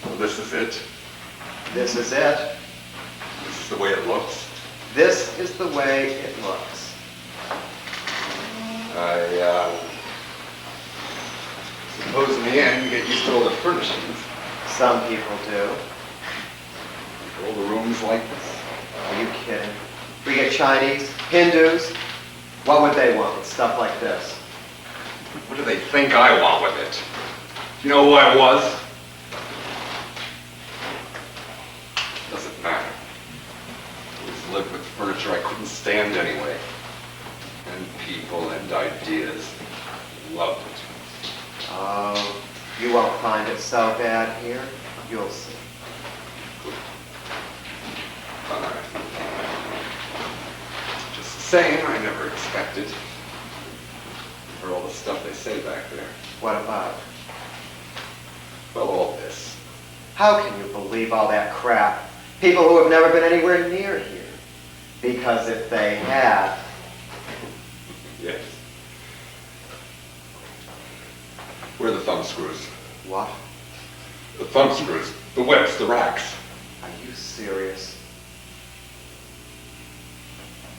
Well, this is it. This is it. This is the way it looks. This is the way it looks. I suppose in the end you get used to all the furnishings. Some people do. All the rooms like this. Are you kidding? We get Chinese, Hindus. What would they want with stuff like this? What do they think I want with it? Do you know who I was? Doesn't matter. I always lived with furniture I couldn't stand anyway. And people and ideas. Loved it. Oh, you won't find it so bad here. You'll see. Fine. Just the same, I never expected. For all the stuff they say back there. What about? Well, all this. How can you believe all that crap? People who have never been anywhere near here. Because if they had... Yes. Where are the thumb screws? What? The thumb screws, the whips, the racks. Are you serious?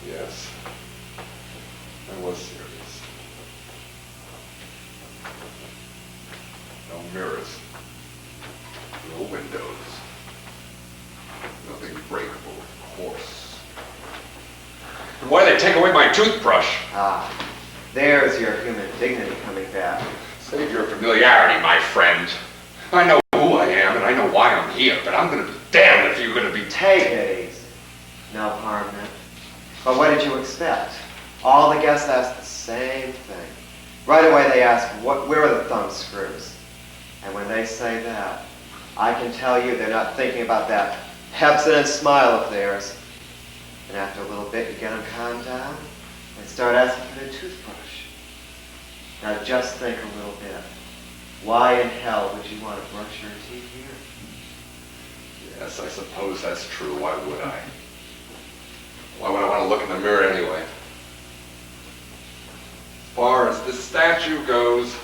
Yes. I was serious. No mirrors. No windows. Nothing breakable, of course. And why did they take away my toothbrush? Ah, there's your human dignity coming back. Save your familiarity, my friend. I know who I am and I know why I'm here, but I'm gonna be damned if you're gonna be... Take it easy. No harm meant. But what did you expect? All the guests asked the same thing. Right away they ask, where are the thumb screws? And when they say that, I can tell you they're not thinking about that Pepsodent smile of theirs. And after a little bit, you get them calmed down, and start asking for their toothbrush. Now just think a little bit. Why in hell would you want to brush your teeth here? Yes, I suppose that's true. Why would I? Why would I want to look in the mirror anyway? As far as this statue goes,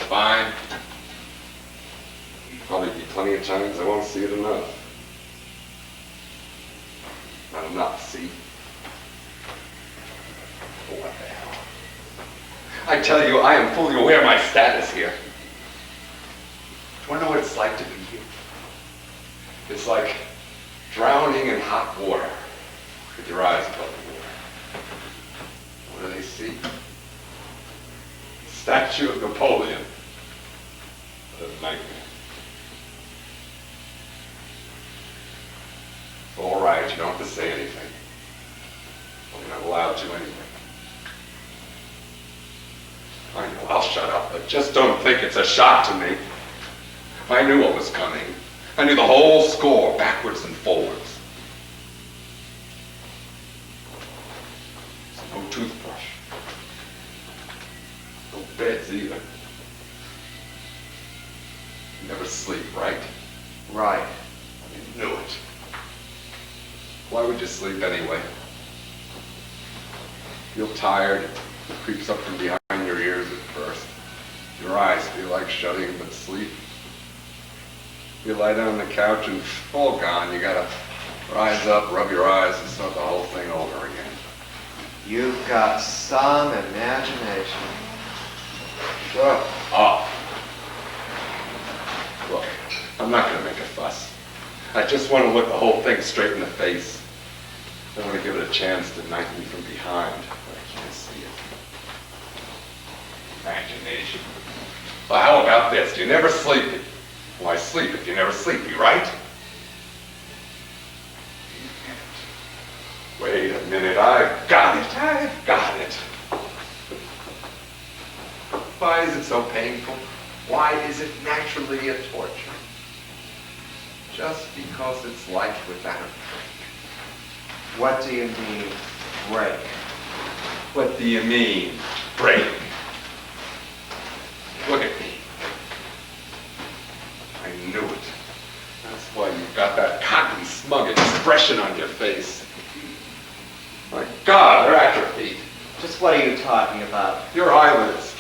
fine. Probably be plenty of times I won't see it enough. Not enough, see? Oh, what the hell? I tell you, I am fully aware of my status here. Do you want to know what it's like to be here? It's like drowning in hot water with your eyes above the water. What do they see? The statue of Napoleon. What a nightmare. All right, you don't have to say anything. Well, you're not allowed to anyway. I know, I'll shut up, but just don't think it's a shock to me. I knew what was coming. I knew the whole score, backwards and forwards. So no toothbrush. No beds either. You never sleep, right? Right. I knew it. Why would you sleep anyway? Feel tired, it creeps up from behind your ears at first. Your eyes feel like shutting, but sleep. You lie down on the couch and all gone. You gotta rise up, rub your eyes, and start the whole thing over again. You've got some imagination. Shut up. Look, I'm not gonna make a fuss. I just want to look the whole thing straight in the face. I want to give it a chance to knife me from behind, but I can't see it. Imagination. Well, how about this? You never sleepy. Why sleep if you're never sleepy, right? Wait a minute, I've got it. I've got it. Why is it so painful? Why is it naturally a torture? Just because it's life without a break. What do you mean, break? What do you mean, break? Look at me. I knew it. That's why you've got that cotton smug expression on your face. My God, they're atrophied. Just what are you talking about? Your eyelids.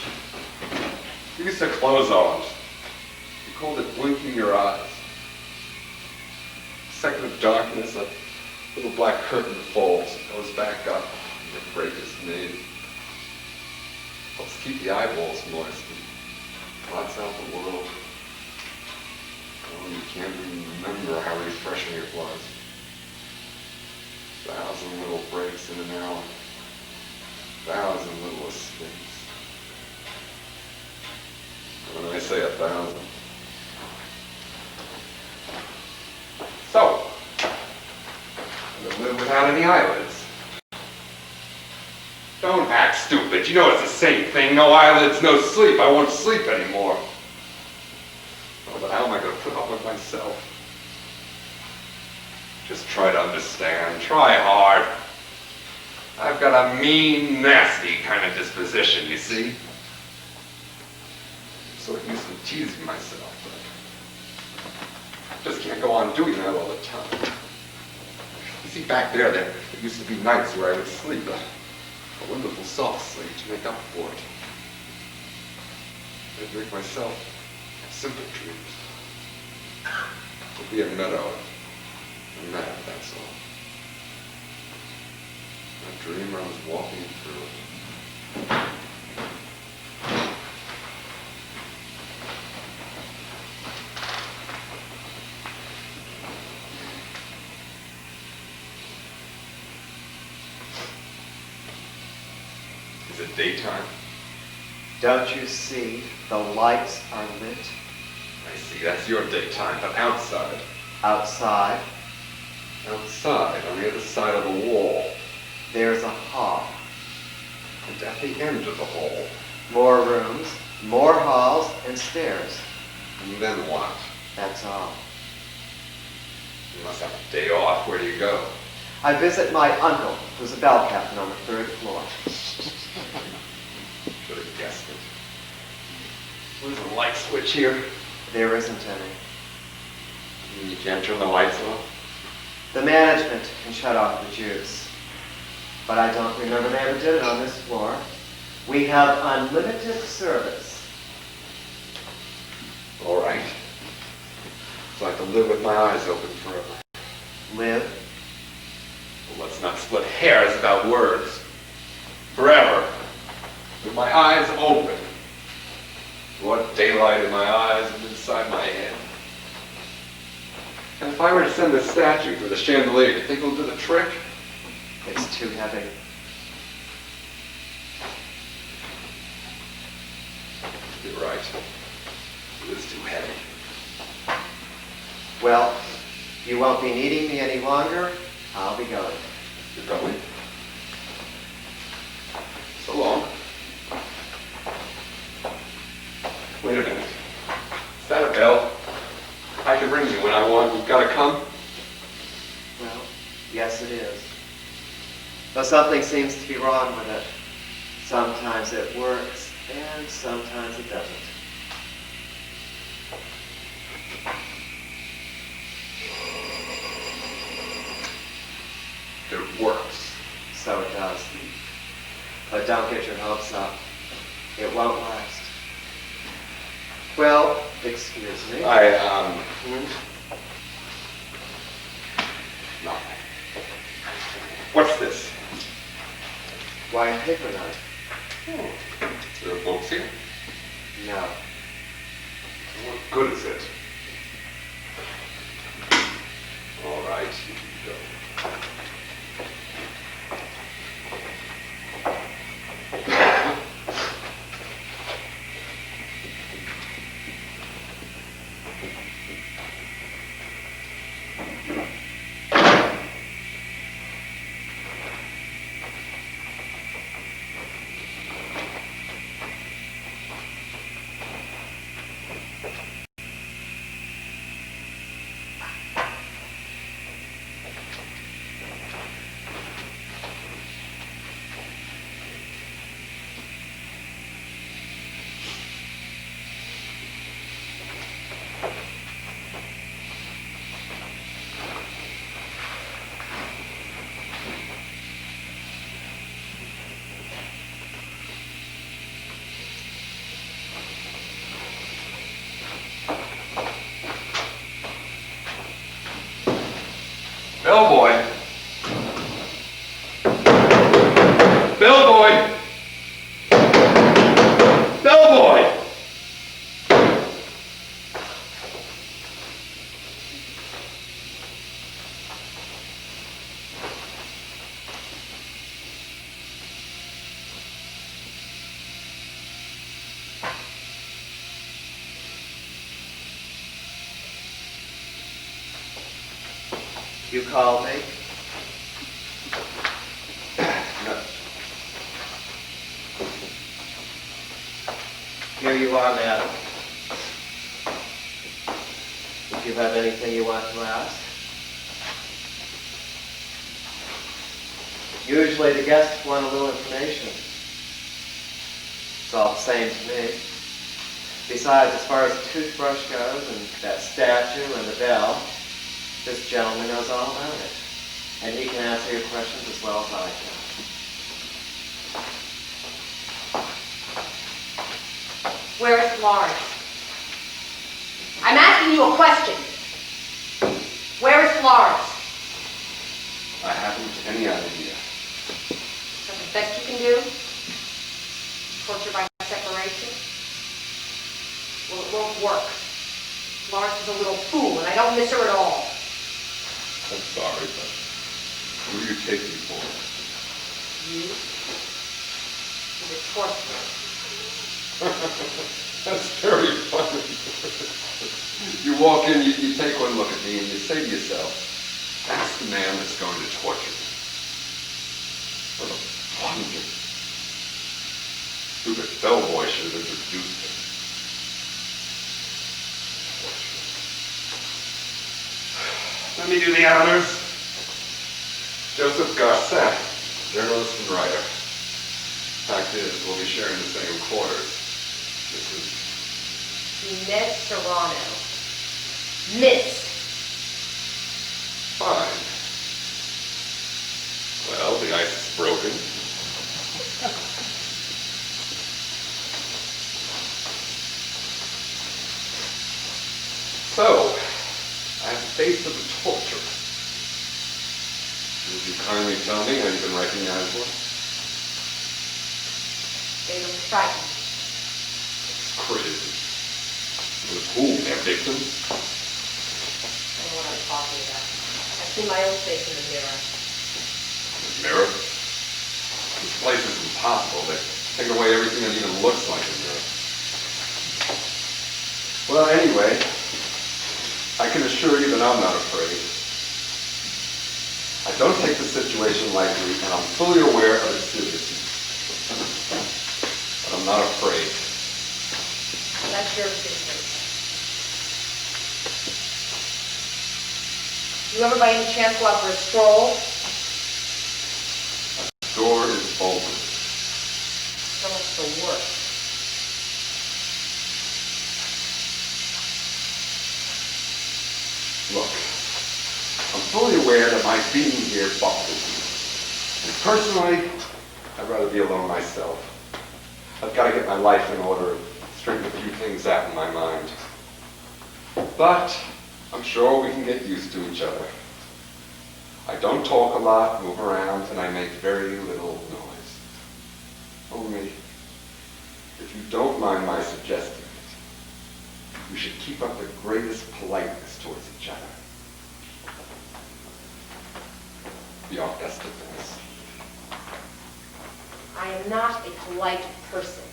You used to close on. You called it blinking your eyes. A second of darkness, a little black curtain falls, goes back up, and your break is made. Helps keep the eyeballs moist and blots out the world. Oh, you can't even remember how refreshing it was. 1,000 little breaks in an hour. 1,000 little escapes. And when I say 1,000. So, I'm gonna live without any eyelids. Don't act stupid. You know it's the same thing. No eyelids, no sleep. I won't sleep anymore. Oh, but how am I going to put up with myself? Just try to understand. Try hard. I've got a mean, nasty kind of disposition, you see? So it used to teasing myself, but I just can't go on doing that all the time. You see, back there used to be nights where I would sleep. A wonderful soft sleep to make up for it. I'd make myself simple dreams. It'd be a meadow, a map, that's all. A dream I was walking through it. Is it daytime? Don't you see? The lights are lit. I see, that's your daytime, but outside. Outside, Outside, on the other side of the wall. there's a hall. And at the end of the hall. More rooms, more halls, and stairs. And then what? That's all. You must have a day off. Where do you go? I visit my uncle, who's a bell captain on the 3rd floor. Should have guessed it. Where's the light switch here? There isn't any. You can't turn the lights off? The management can shut off the juice. But I don't remember they ever did it on this floor. We have unlimited service. All right. So I have to live with my eyes open forever. Live. Well, let's not split hairs about words. Forever. With my eyes open. What daylight in my eyes and inside my head. And if I were to send the statue through the chandelier, do you think it'll do the trick? It's too heavy. You're right. It is too heavy. Well, you won't be needing me any longer. I'll be going. You're going? So long. Wait a minute. Is that a bell? I can ring you when I want. You've got to come? Well, yes it is. Though something seems to be wrong with it. Sometimes it works, and sometimes it doesn't. It works. So it does. But don't get your hopes up. It won't last. Well, excuse me. No. What's this? Why a paper knife? Oh. There are books here? No. What good is it? All right, you can go. Bellboy. Bellboy. Bellboy. You called me? No. Here you are, madam. If you have anything you want to ask. Usually the guests want a little information. It's all the same to me. Besides, as far as the toothbrush goes, and that statue and the bell, this gentleman knows all about it. And he can answer your questions as well as I can. Where is Florence? I'm asking you a question. Where is Florence? I haven't any idea. Is that the best you can do? Torture by separation? Well, it won't work. Florence is a little fool, and I don't miss her at all. I'm sorry, but who do you take me for? You? You're the torturer. That's very funny. You walk in, you take one look at me, and you say to yourself, that's the man that's going to torture me. What a blunder. Stupid bellboy should have introduced him. Let me do the honors. Joseph Garcet, journalist and writer. Fact is, we'll be sharing the same quarters. This is Inez Serrano. Miss. fine. Well, the ice is broken. So, I have the face of a torturer. Would you kindly tell me how you can recognize one? They look frightened. It's crazy. With whom? Their victims? I know what I'm talking about. I see my own face in the mirror. The mirror? This place is impossible. They take away everything that even looks like a mirror. Well, anyway, I can assure you that I'm not afraid. I don't take the situation lightly, and I'm fully aware of its seriousness. But I'm not afraid. Well, that's your business. You ever by any chance go out for a stroll? The door is open. So much the worse. Look, I'm fully aware that my being here bothers you. And personally, I'd rather be alone myself. I've got to get my life in order and straighten a few things out in my mind. But I'm sure we can get used to each other. I don't talk a lot, move around, and I make very little noise. Only, if you don't mind my suggesting it, we should keep up the greatest politeness towards each other. Be our best defense. I am not a polite person.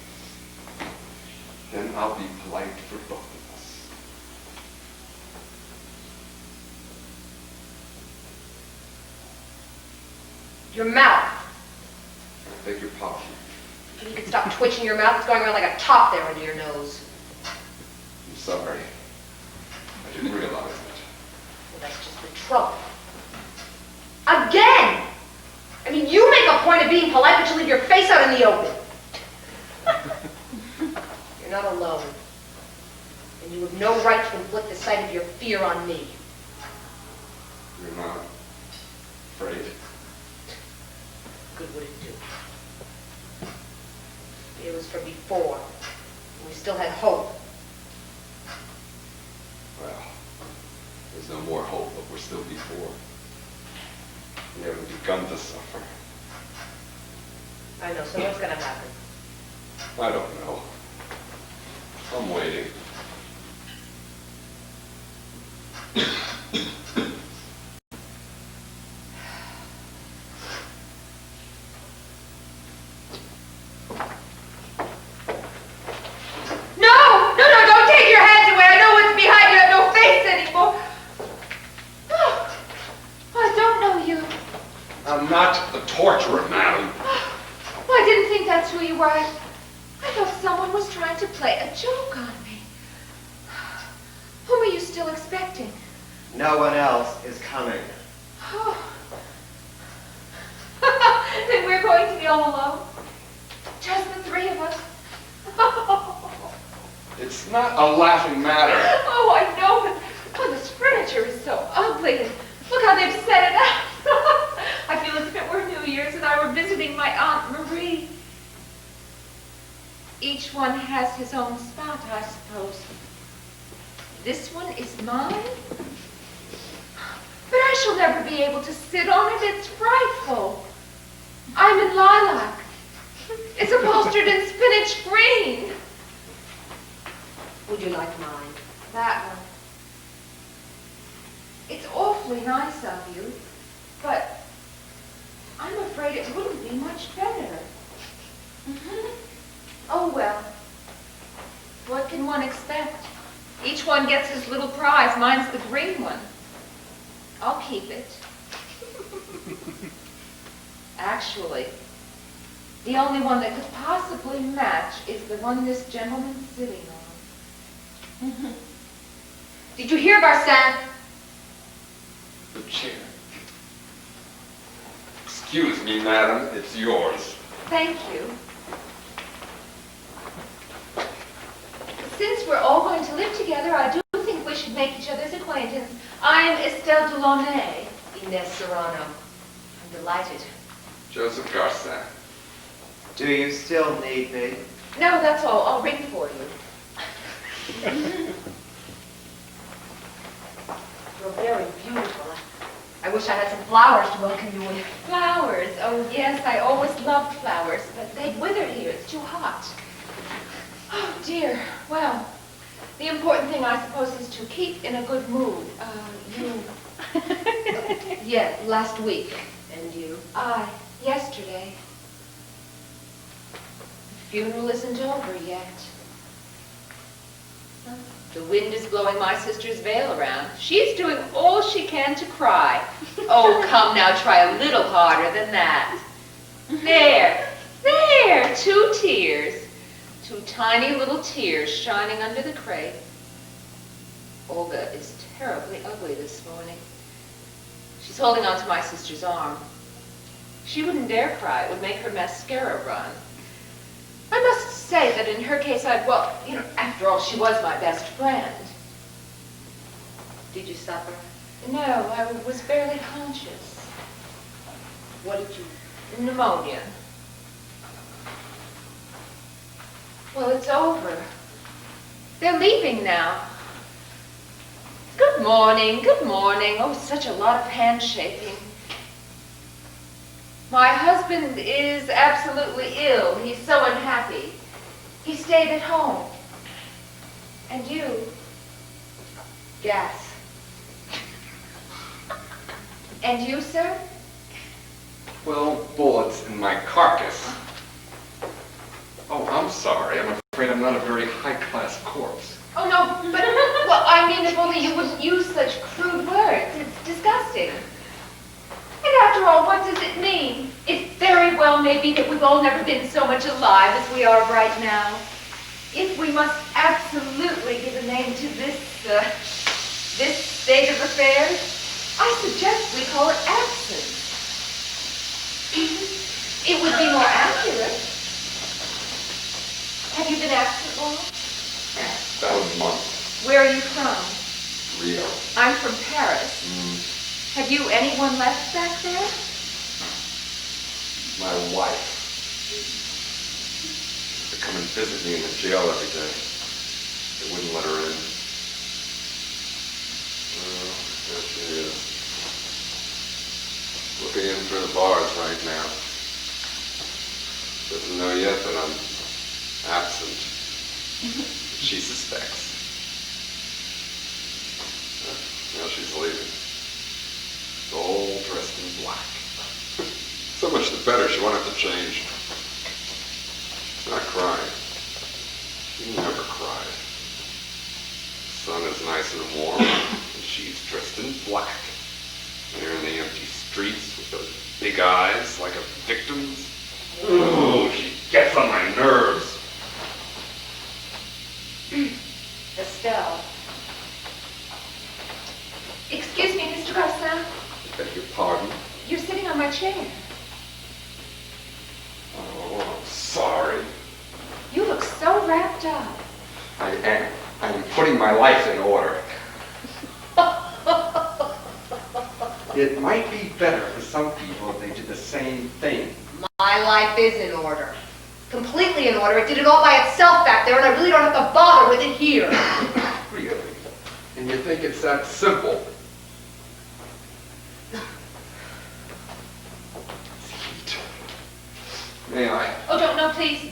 Then I'll be polite for both of us. Your mouth. I beg your pardon. You can stop twitching your mouth. It's going around like a top there under your nose. I'm sorry. I didn't realize it. Well, that's just the trouble. Again! I mean, you make a point of being polite, but you leave your face out in the open. You're not alone. And you have no right to inflict the sight of your fear on me. You're not afraid. Good would it do? It was for before. And we still had hope. Well, there's no more hope, but we're still before. You haven't begun to suffer. I know, so what's gonna happen? I don't know. I'm waiting. No, don't take your hands away. I know what's behind you. I have no face anymore. Oh, I don't know you. I'm not the torturer, madam. Well, I didn't think that's who you were. I thought someone was trying to play a joke on me. Whom are you still expecting? No one else is coming. Oh. Then we're going to be all alone? Just the three of us? It's not a laughing matter. Oh, I know, but this furniture is so ugly. And look how they've set it up. I feel as if it were New Year's and I were visiting my Aunt Marie. Each one has his own spot, I suppose. This one is mine? But I shall never be able to sit on it. It's frightful. I'm in lilac. It's upholstered in spinach green. Would you like mine? That one. It's awfully nice of you, but I'm afraid it wouldn't be much better. Oh well. What can one expect? Each one gets his little prize. Mine's the green one. I'll keep it. Actually, the only one that could possibly match is the one this gentleman's sitting on. Did you hear, Garcin? The chair. Excuse me, madam. It's yours. Thank you. Since we're all going to live together, I do think we should make each other's acquaintance. I'm Estelle Delaunay. Inez Serrano. I'm delighted. Joseph Garcin. Do you still need me? No, that's all. I'll ring for you. You're very beautiful. I wish I had some flowers to welcome you with. Flowers. Oh, yes, I always loved flowers, but they've withered here. It's too hot. Oh, dear. Well, the important thing, I suppose, is to keep in a good mood. You... Yeah, last week. And you? Yesterday. The funeral isn't over yet. The wind is blowing my sister's veil around. She's doing all she can to cry. Oh, come now, try a little harder than that. There, 2 tears. 2 tiny little tears shining under the crape. Olga is terribly ugly this morning. She's holding on to my sister's arm. She wouldn't dare cry. It would make her mascara run. I must say that in her case, after all, she was my best friend. Did you suffer? No, I was barely conscious. What did you... Pneumonia. Well, it's over. They're leaving now. Good morning, good morning. Oh, such a lot of handshaking. My husband is absolutely ill. He's so unhappy. He stayed at home. And you? Gas. And you, sir? Well, bullets in my carcass. Oh, I'm sorry. I'm afraid I'm not a very high-class corpse. Oh, no, but, well, I mean, if only you wouldn't use such crude words. It's disgusting. And after all, what does it mean? It very well may be that we've all never been so much alive as we are right now. If we must absolutely give a name to this state of affairs, I suggest we call it absence. It would be more accurate. Have you been absent long? About a month. Where are you from? Rio. I'm from Paris. Have you anyone left back there? My wife. Used to come and visit me in the jail every day. They wouldn't let her in. Well, there she is. slipping in through the bars right now. Doesn't know yet that I'm absent. She suspects. Now she's leaving. All dressed in black. So much the better, she won't have to change. She's not crying. She never cried. The sun is nice and warm, and she's dressed in black. And they're in the empty streets with those big eyes like a victim's. Ooh, she gets on my nerves. Estelle. Excuse me, Mr. Garcin. Beg your pardon? You're sitting on my chair. Oh, I'm sorry. You look so wrapped up. I am. I'm putting my life in order. It might be better for some people if they did the same thing. My life is in order. Completely in order. It did it all by itself back there, and I really don't have to bother with it here. Really? And you think it's that simple? May I? Oh, don't, no, please.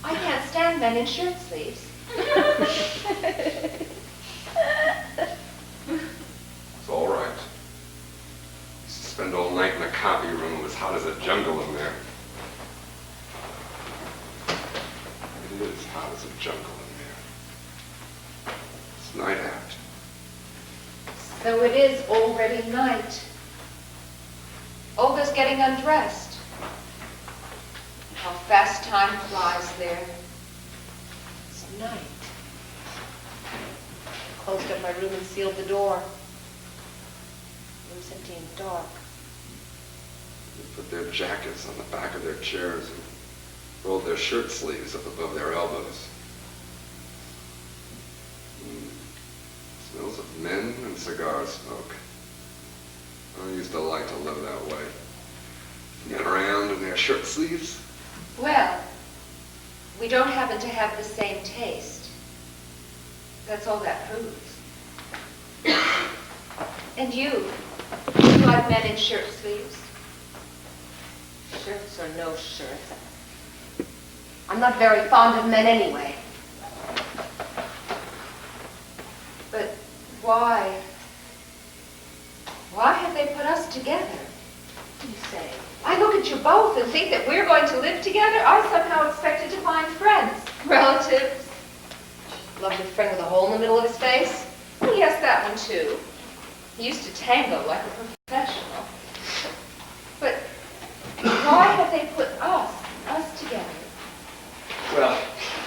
I can't stand men in shirt sleeves. It's all right. Used to spend all night in a copy room. It was hot as a jungle in there. It is hot as a jungle in there. It's night out. So it is already night. Olga's getting undressed. How fast time flies there. It's night. I closed up my room and sealed the door. The room's empty and dark. They put their jackets on the back of their chairs and rolled their shirt sleeves up above their elbows. Smells of men and cigar smoke. I used to like to live that way. Get around in their shirt sleeves. Well, we don't happen to have the same taste. That's all that proves. And you like men in shirt sleeves? Shirts or no shirts. I'm not very fond of men anyway. But why? Why have they put us together? What do you say? I look at you both and think that we're going to live together. I somehow expected to find friends, relatives. Lovely friend with a hole in the middle of his face. Oh, yes, that one too. He used to tango like a professional. But why have they put us together? Well,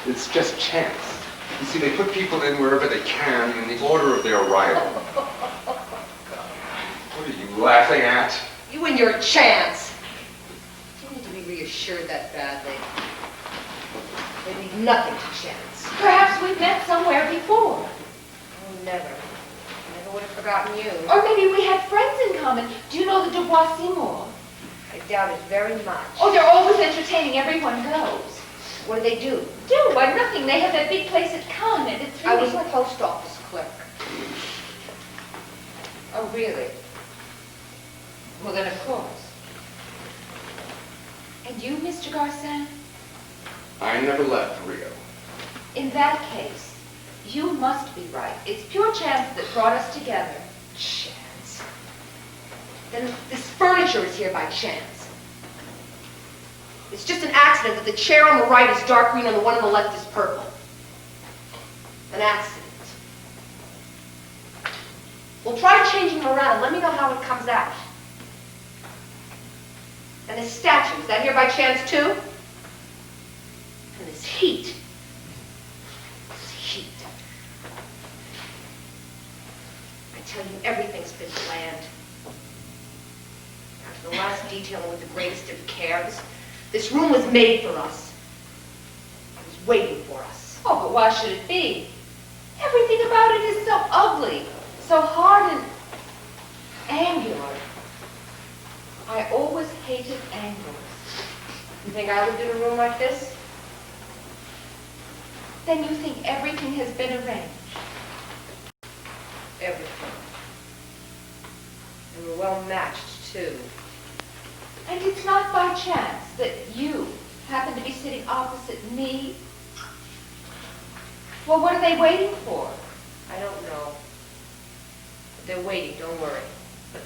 it's just chance. You see, they put people in wherever they can in the order of their arrival. What are you laughing at? You and your chance. You need to be reassured that badly. They leave nothing to chance. Perhaps we've met somewhere before. Oh, never. Never would have forgotten you. Or maybe we had friends in common. Do you know the Dubois Seymour? I doubt it very much. Oh, they're always entertaining. Everyone goes. What do they do? Do? Why, nothing. They have that big place at Cannes, and it's I really... was a post office clerk. Oh, really? Well, then, of course. And you, Mr. Garcin? I never left Rio. In that case, you must be right. It's pure chance that brought us together. Chance. Then this furniture is here by chance. It's just an accident that the chair on the right is dark green and the one on the left is purple. An accident. Well, try changing them around and let me know how it comes out. And this statue, is that here by chance too? And this heat. This heat. I tell you, everything's been planned. Down to the last detail and with the greatest of care. This room was made for us. It was waiting for us. Oh, but why should it be? Everything about it is so ugly, so hard and angular. I always hated angles. You think I lived in a room like this? Then you think everything has been arranged. Everything. And we're well matched, too. enough by chance that you happen to be sitting opposite me? Well, what are they waiting for? I don't know. But they're waiting, don't worry.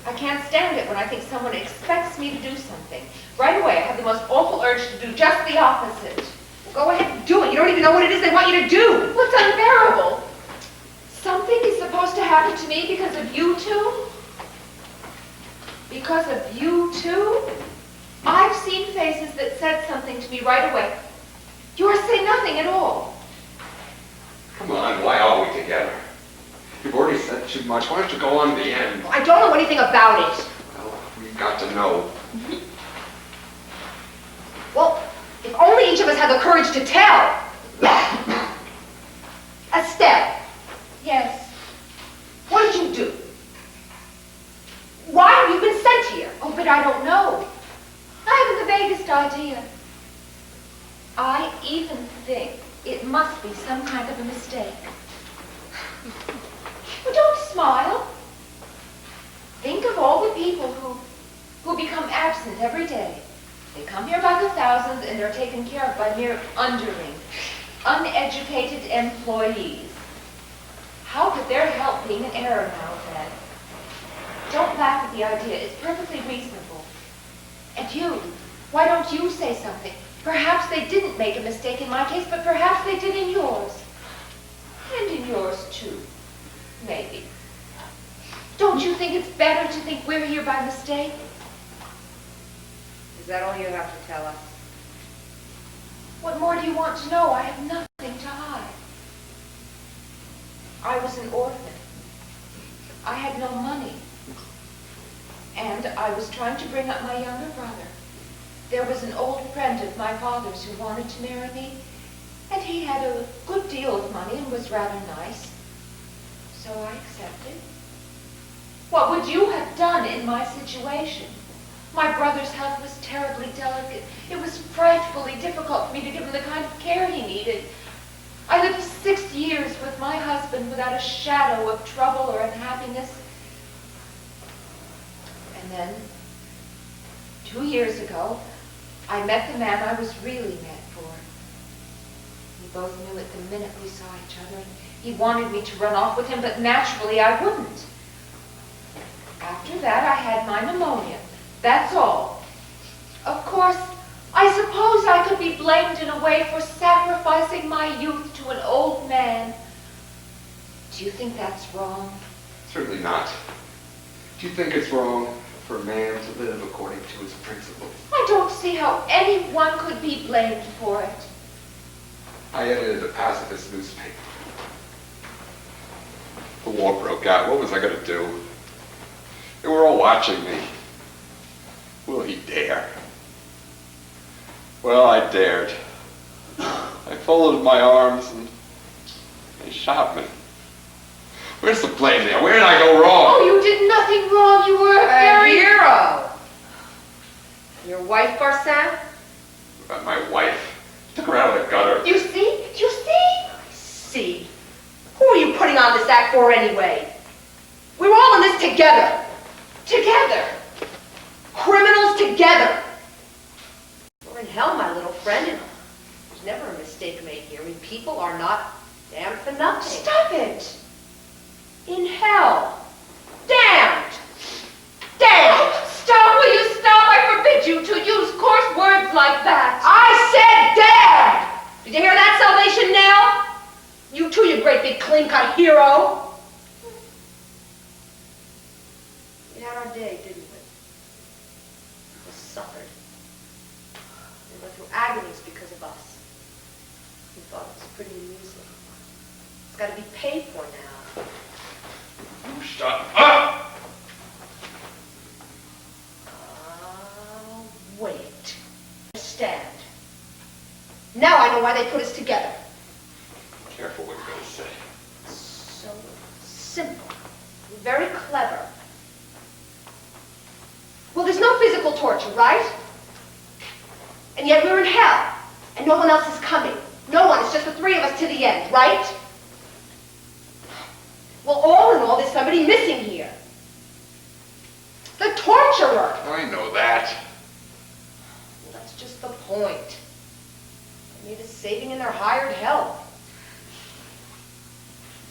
I can't stand it when I think someone expects me to do something. Right away, I have the most awful urge to do just the opposite. Go ahead and do it. You don't even know what it is they want you to do. Well, it's unbearable. Something is supposed to happen to me because of you two? Because of you two? I've seen faces that said something to me right away. Yours say nothing at all. Come on, why are we together? You've already said too much. Why don't you go on to the end? I don't know anything about it. Well, we've got to know. Well, if only each of us had the courage to tell. Estelle, Yes. what did you do? Why have you been sent here? Oh, but I don't know. I haven't the vaguest idea. I even think it must be some kind of a mistake. Well, don't smile. Think of all the people who become absent every day. They come here by the thousands and they're taken care of by mere underlings, uneducated employees. How could their help being an error now, then? Don't laugh at the idea. It's perfectly reasonable. And you, why don't you say something? Perhaps they didn't make a mistake in my case, but perhaps they did in yours. And in yours, too. Maybe. Don't you think it's better to think we're here by mistake? Is that all you have to tell us? What more do you want to know? I have nothing to hide. I was an orphan. I had no money. And I was trying to bring up my younger brother. There was an old friend of my father's who wanted to marry me, and he had a good deal of money and was rather nice. So I accepted. What would you have done in my situation? My brother's health was terribly delicate. It was frightfully difficult for me to give him the kind of care he needed. I lived 6 years with my husband without a shadow of trouble or unhappiness. And then, 2 years ago, I met the man I was really meant for. We both knew it the minute we saw each other, and he wanted me to run off with him, but naturally I wouldn't. After that, I had my pneumonia. That's all. Of course, I suppose I could be blamed in a way for sacrificing my youth to an old man. Do you think that's wrong? Certainly not. Do you think it's wrong for a man to live according to his principles? I don't see how anyone could be blamed for it. I edited a pacifist newspaper. The war broke out. What was I going to do? They were all watching me. Will he dare? Well, I dared. I folded my arms and they shot me. Where's the blame there? Where did I go wrong? Oh, you did nothing wrong. You were a A very... hero. Your wife, Barsan? About my wife. Took her out of the gutter. You see? You see? See. Who are you putting on this act for anyway? We're all in this together. Together. Criminals together. We're in hell, my little friend, and there's never a mistake made here. I mean, people are not damned for nothing. Stop it. In hell. Damned. Damned. Stop, will you stop? I forbid you to use coarse words like that. I said damned. Did you hear that, Salvation Nell? You too, you great big clean-cut hero. We had our day, didn't we? We suffered. We went through agonies because of us. We thought it was pretty amusing. It's got to be paid for now. You shut up! Wait. Stand. Now I know why they put us together. Careful what you're going to say. So simple. Very clever. Well, there's no physical torture, right? And yet we're in hell, and no one else is coming. No one. It's just the three of us to the end, right? Well, all in all, there's somebody missing here. The torturer. I know that. point. They need a saving in their hired help.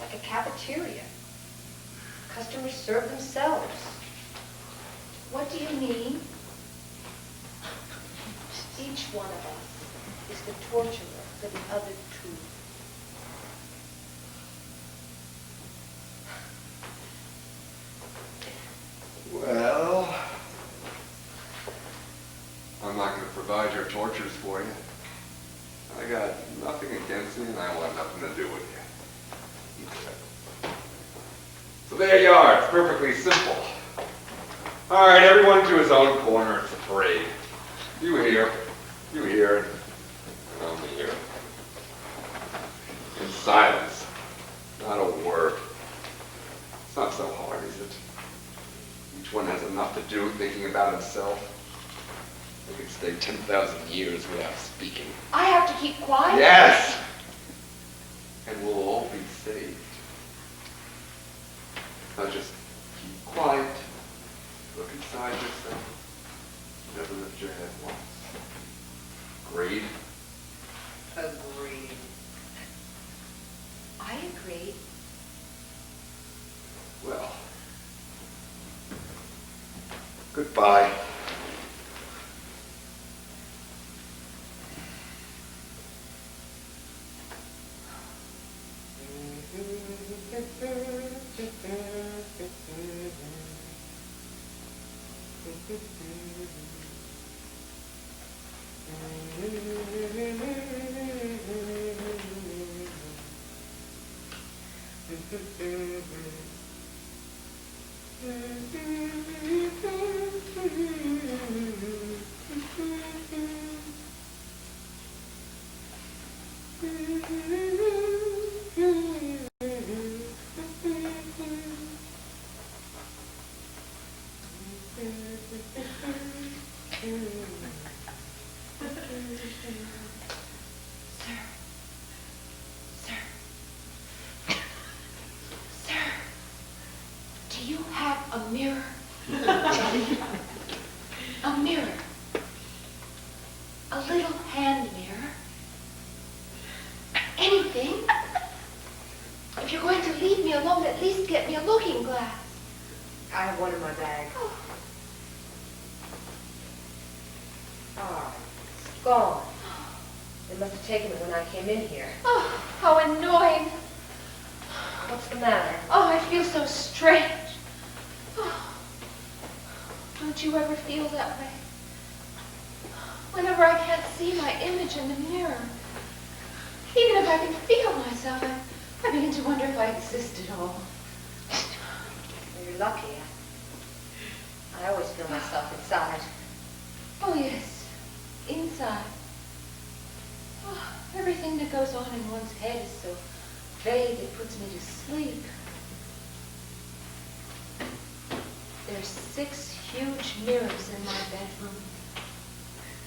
Like a cafeteria. Customers serve themselves. What do you mean? Each one of us is the torturer for the other two. Well, I'm not going to provide your tortures for you. I got nothing against you, and I want nothing to do with you. So there you are. It's perfectly simple. All right, everyone to his own corner. It's a parade. You here, and I'm here. In silence. Not a word. It's not so hard, is it? Each one has enough to do thinking about himself. They could stay 10,000 years without speaking. I have to keep quiet? Yes! And we'll all be saved. Now just keep quiet. Look inside yourself. Never lift your head once. Agreed? Agreed. I agree. Well. Goodbye. Do you have a mirror? A mirror. A little hand mirror. Anything. If you're going to leave me alone, at least get me a looking glass. I have one in my bag. Oh, Ah, it's gone. They must have taken it when I came in here. oh, how annoying. What's the matter? Oh, I feel so strange. Oh, don't you ever feel that way? Whenever I can't see my image in the mirror, even if I can feel myself, I begin to wonder if I exist at all. Well, you're lucky. I always feel myself inside. Oh, yes, inside. Oh, everything that goes on in one's head is so vague it puts me to sleep. There's 6 huge mirrors in my bedroom.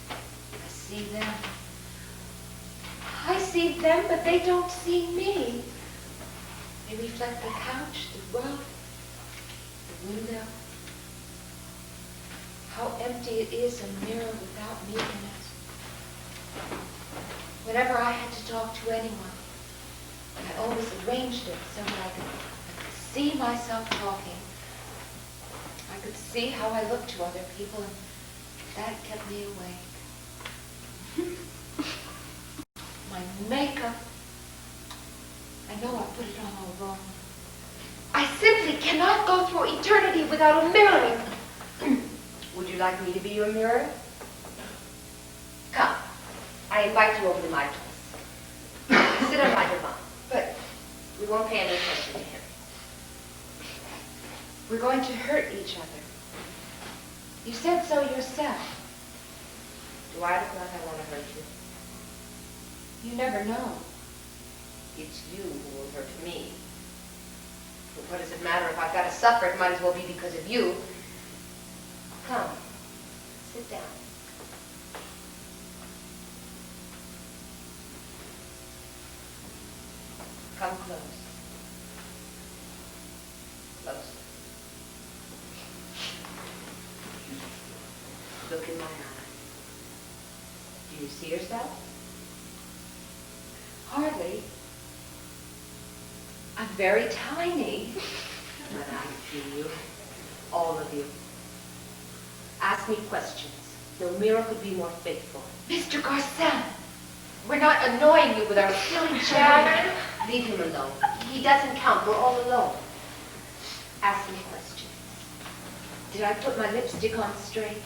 I see them. I see them, but they don't see me. They reflect the couch, the rug, the window. How empty it is, a mirror without me in it. Whenever I had to talk to anyone, I always arranged it so that I could see myself talking. I could see how I looked to other people, and that kept me awake. My makeup, I know I put it on all wrong. I simply cannot go through eternity without a mirror. Would you like me to be your mirror? Come. I invite you over to my place. Sit on my divan. But we won't pay any attention to him. We're going to hurt each other. You said so yourself. Do I look like I want to hurt you? You never know. It's you who will hurt me. But what does it matter if I've got to suffer? It might as well be because of you. Come. Sit down. Come close. Close. Look in my eyes. Do Do you see yourself? Hardly. I'm very tiny. But I see you. All of you. Ask me questions. No mirror could be more faithful. Mr. Garcin, we're not annoying you with our silly chatter. Leave him alone. He doesn't count. We're all alone. Ask me questions. Did I put my lipstick on straight?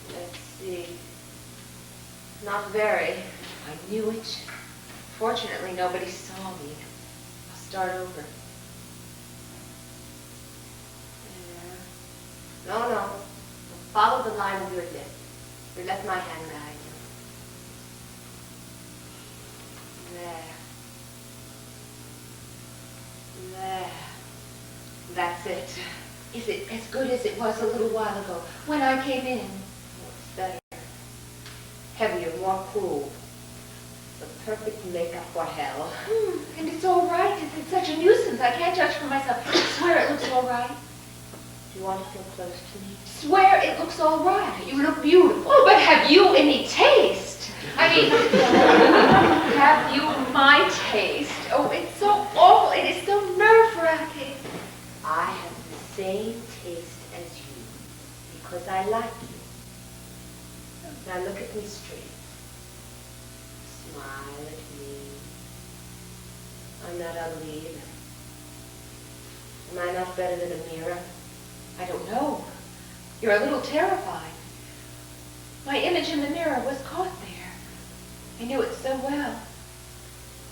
Let's see. Not very. I knew it. Fortunately, nobody saw me. I'll start over. No. Follow the line of your lip. Or let my hand guide you. There. That's it. Is it as good as it was a little while ago when I came in? Oh, it's better. Heavier, more cruel. The perfect makeup for hell. And it's all right. It's such a nuisance. I can't judge for myself. I swear it looks all right. Do you want to feel close to me? Swear it looks all right. You look beautiful. Oh, but have you any taste? I mean, have you my taste? Oh, it's so awful. It is so nerve-wracking. I have the same taste as you because I like you. Now look at me straight. Smile at me. I'm not ugly either. Am I not better than a mirror? I don't know. You're a little terrified. My image in the mirror was caught there. I knew it so well.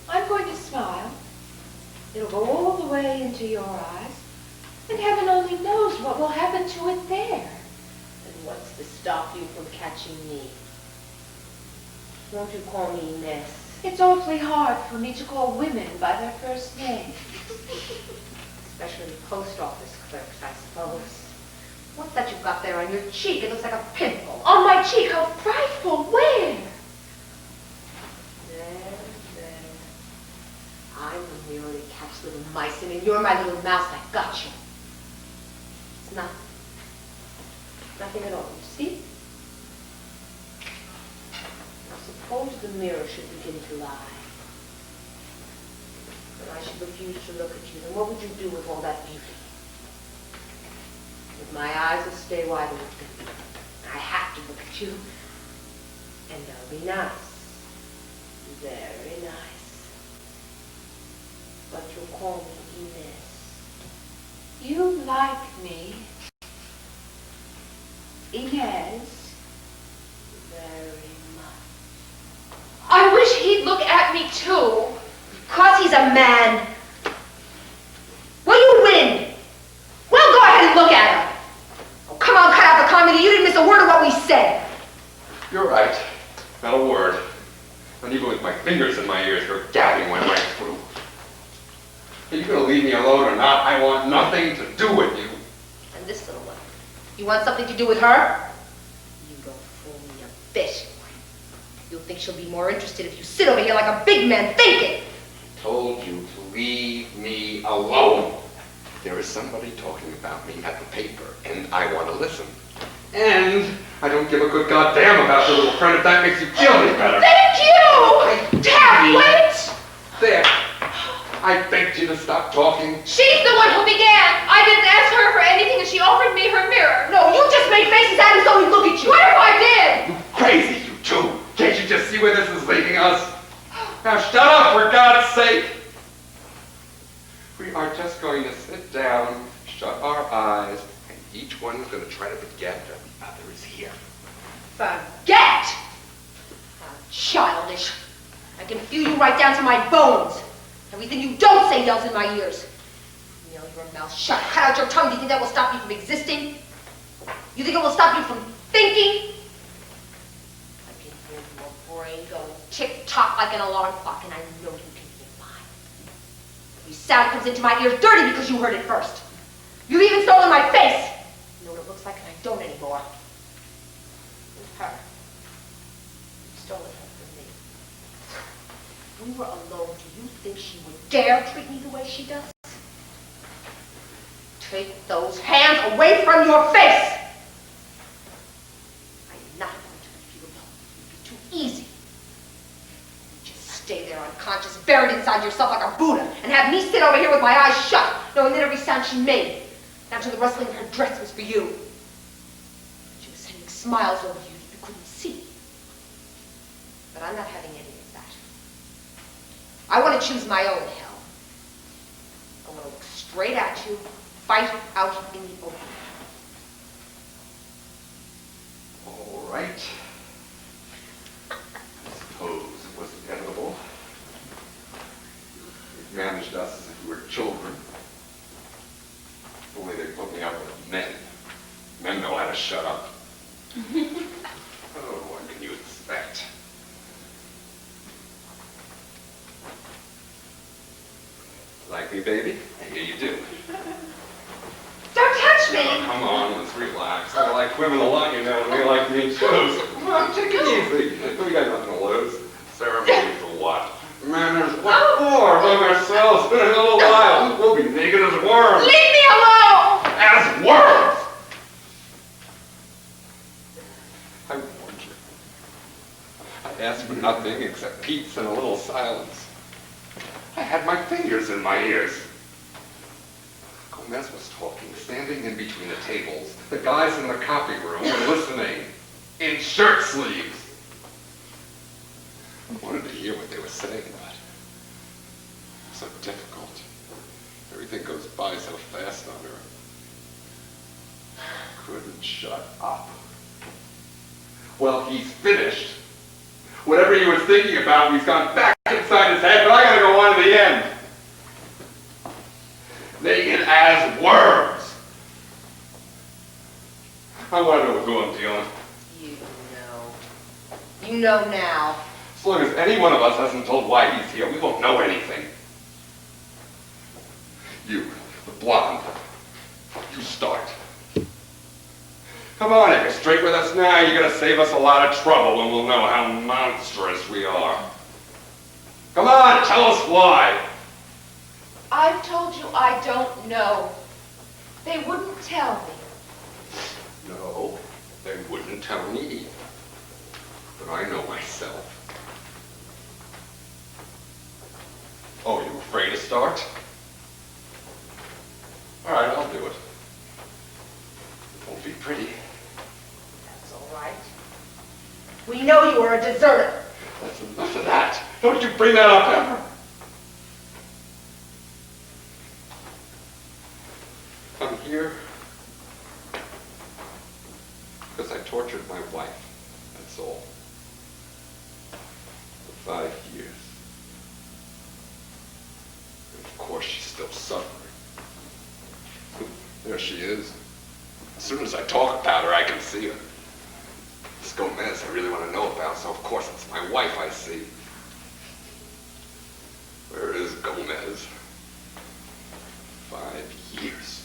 I'm going to smile. It'll go all the way into your eyes. And heaven only knows what will happen to it there. And what's to stop you from catching me? Won't you call me Inez? It's awfully hard for me to call women by their first name. Especially post office clerks, I suppose. What's that you've got there on your cheek? It looks like a pimple. On my cheek, how frightful. Where? There. I'm the mirror that catch little mice in, and you're my little mouse that got you. It's nothing. Nothing at all, you see? Now suppose the mirror should begin to lie. And I should refuse to look at you, then what would you do with all that beauty? With my eyes will stay wide open. I have to look at you. And they'll be nice. Very nice. But you'll call me Inez. You like me. Inez. Very much. I wish he'd look at me too. Because he's a man. Will you win? Well, go ahead and look at her. Oh, come on, cut out the comedy. You didn't miss a word of what we said. You're right. Not a word. Not even with my fingers in my ears, your gabbing went right through. Are you going to leave me alone or not? I want nothing to do with you. And this little one. You want something to do with her? You don't fool me a bit. You'll think she'll be more interested if you sit over here like a big man thinking. I told you to leave me alone. There is somebody talking about me at the paper, and I want to listen. And I don't give a good goddamn about your little friend if that makes you feel any better. Thank you! I Wait! There. I begged you to stop talking. She's the one who began. I didn't ask her for anything and she offered me her mirror. No, you just made faces at him so he'd look at you. What if I did? You crazy, you two. Can't you just see where this is leading us? Now shut up, for God's sake. We are just going to sit down, shut our eyes, and each one's going to try to forget that the other is here. Forget! How childish. I can feel you right down to my bones. Everything you don't say yells in my ears. Nail your mouth shut. Cut out your tongue. Do you think that will stop you from existing? You think it will stop you from thinking? I can hear your brain going tick-tock like an alarm clock, and I know you can hear mine. Every sound comes into my ears dirty because you heard it first. You've even stolen my face. You know what it looks like, and I don't anymore. And her. You stole it from me. We were alone. Do you think she would dare treat me the way she does? Take those hands away from your face! I'm not going to let you alone. It would be too easy. there unconscious, buried inside yourself like a Buddha, and have me sit over here with my eyes shut, knowing that every sound she made, down to the rustling of her dress, was for you. She was sending smiles over you that you couldn't see. But I'm not having any of that. I want to choose my own hell. I want to look straight at you, fight out in the open. All right. I suppose it was inevitable. You've managed us as if we were children. Only they put me up with men. Men know how to shut up. Oh, what can you expect? Like me, baby? Yeah, you do. Don't touch me! Oh, come on, let's relax. I like women a lot, you know, and they like me too. So come on, take it easy. We got nothing to lose. Ceremony for what? Manners, what for? Among ourselves, it's been a little while. We'll be naked as worms. Leave me alone! As worms! I warned you. I asked for nothing except peace and a little silence. I had my fingers in my ears. Gomez was talking, standing in between the tables. The guys in the copy room were listening, in shirt sleeves. I wanted to hear what they were saying, but it was so difficult. Everything goes by so fast on her. Couldn't shut up. Well, he's finished. Whatever he was thinking about, he's gone back inside his head, but I gotta go on to the end. Naked as worms. I want to know who I'm dealing. You know. You know now. As long as any one of us hasn't told why he's here, we won't know anything. You, the blonde, you start. Come on, if you're straight with us now, you're going to save us a lot of trouble and we'll know how monstrous we are. Come on, tell us why. I've told you I don't know. They wouldn't tell me. No, they wouldn't tell me. But I know myself. Oh, you afraid to start? All right, I'll do it. It won't be pretty. That's all right. We know you were a deserter. That's enough of that. Don't you bring that up ever. I'm here because I tortured my wife. That's all. For 5 years. And of course, she's still suffering. There she is. As soon as I talk about her, I can see her. This Gomez I really want to know about, so of course it's my wife I see. Where is Gomez? 5 years.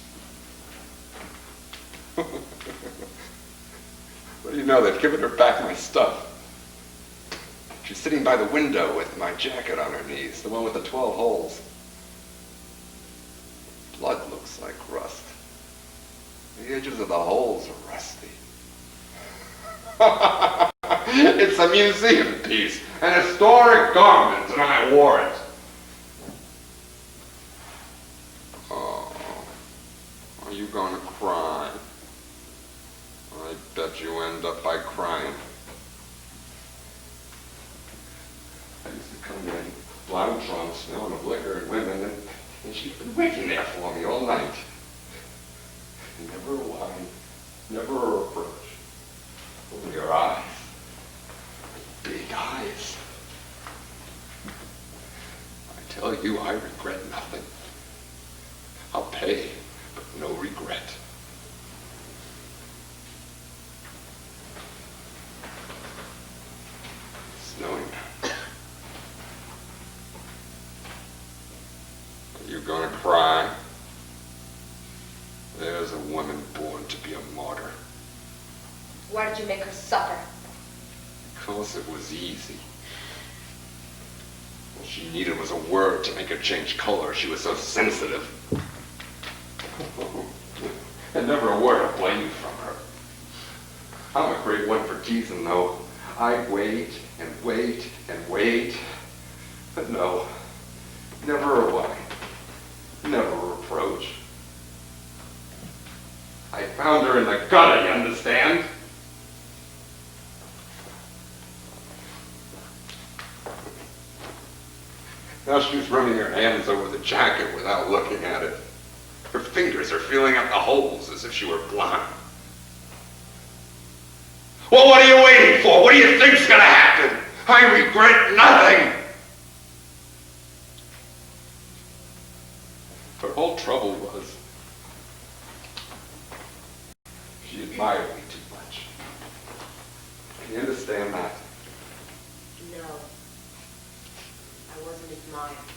What do you know? They've given her back my stuff. She's sitting by the window with my jacket on her knees, the one with the 12 holes. Blood looks like rust. The edges of the holes are rusty. It's a museum piece, an historic garment, and I wore it. Oh, are you going to cry? I bet you end up by crying. I used to come in blind drunk, smelling of liquor and women, and she's been waiting there for me all night. Never a whine, never a reproach. Only her eyes. Big eyes. I tell you, I regret nothing. I'll pay, but no regret. Snowing. Are you gonna cry? There's a woman born to be a martyr. Why did you make her suffer? Because it was easy. All she needed was a word to make her change color. She was so sensitive. And never a word of blame from her. I'm a great one for teasing, though. I wait and wait and wait. But no, never a why, never a reproach. I found her in the gutter, you understand? Now she's running her hands over the jacket without looking at it. Her fingers are feeling up the holes as if she were blind. Well, what are you waiting for? What do you think's gonna happen? I regret nothing. Her whole trouble was she admired me too much. Can you understand that? No. I wasn't admired.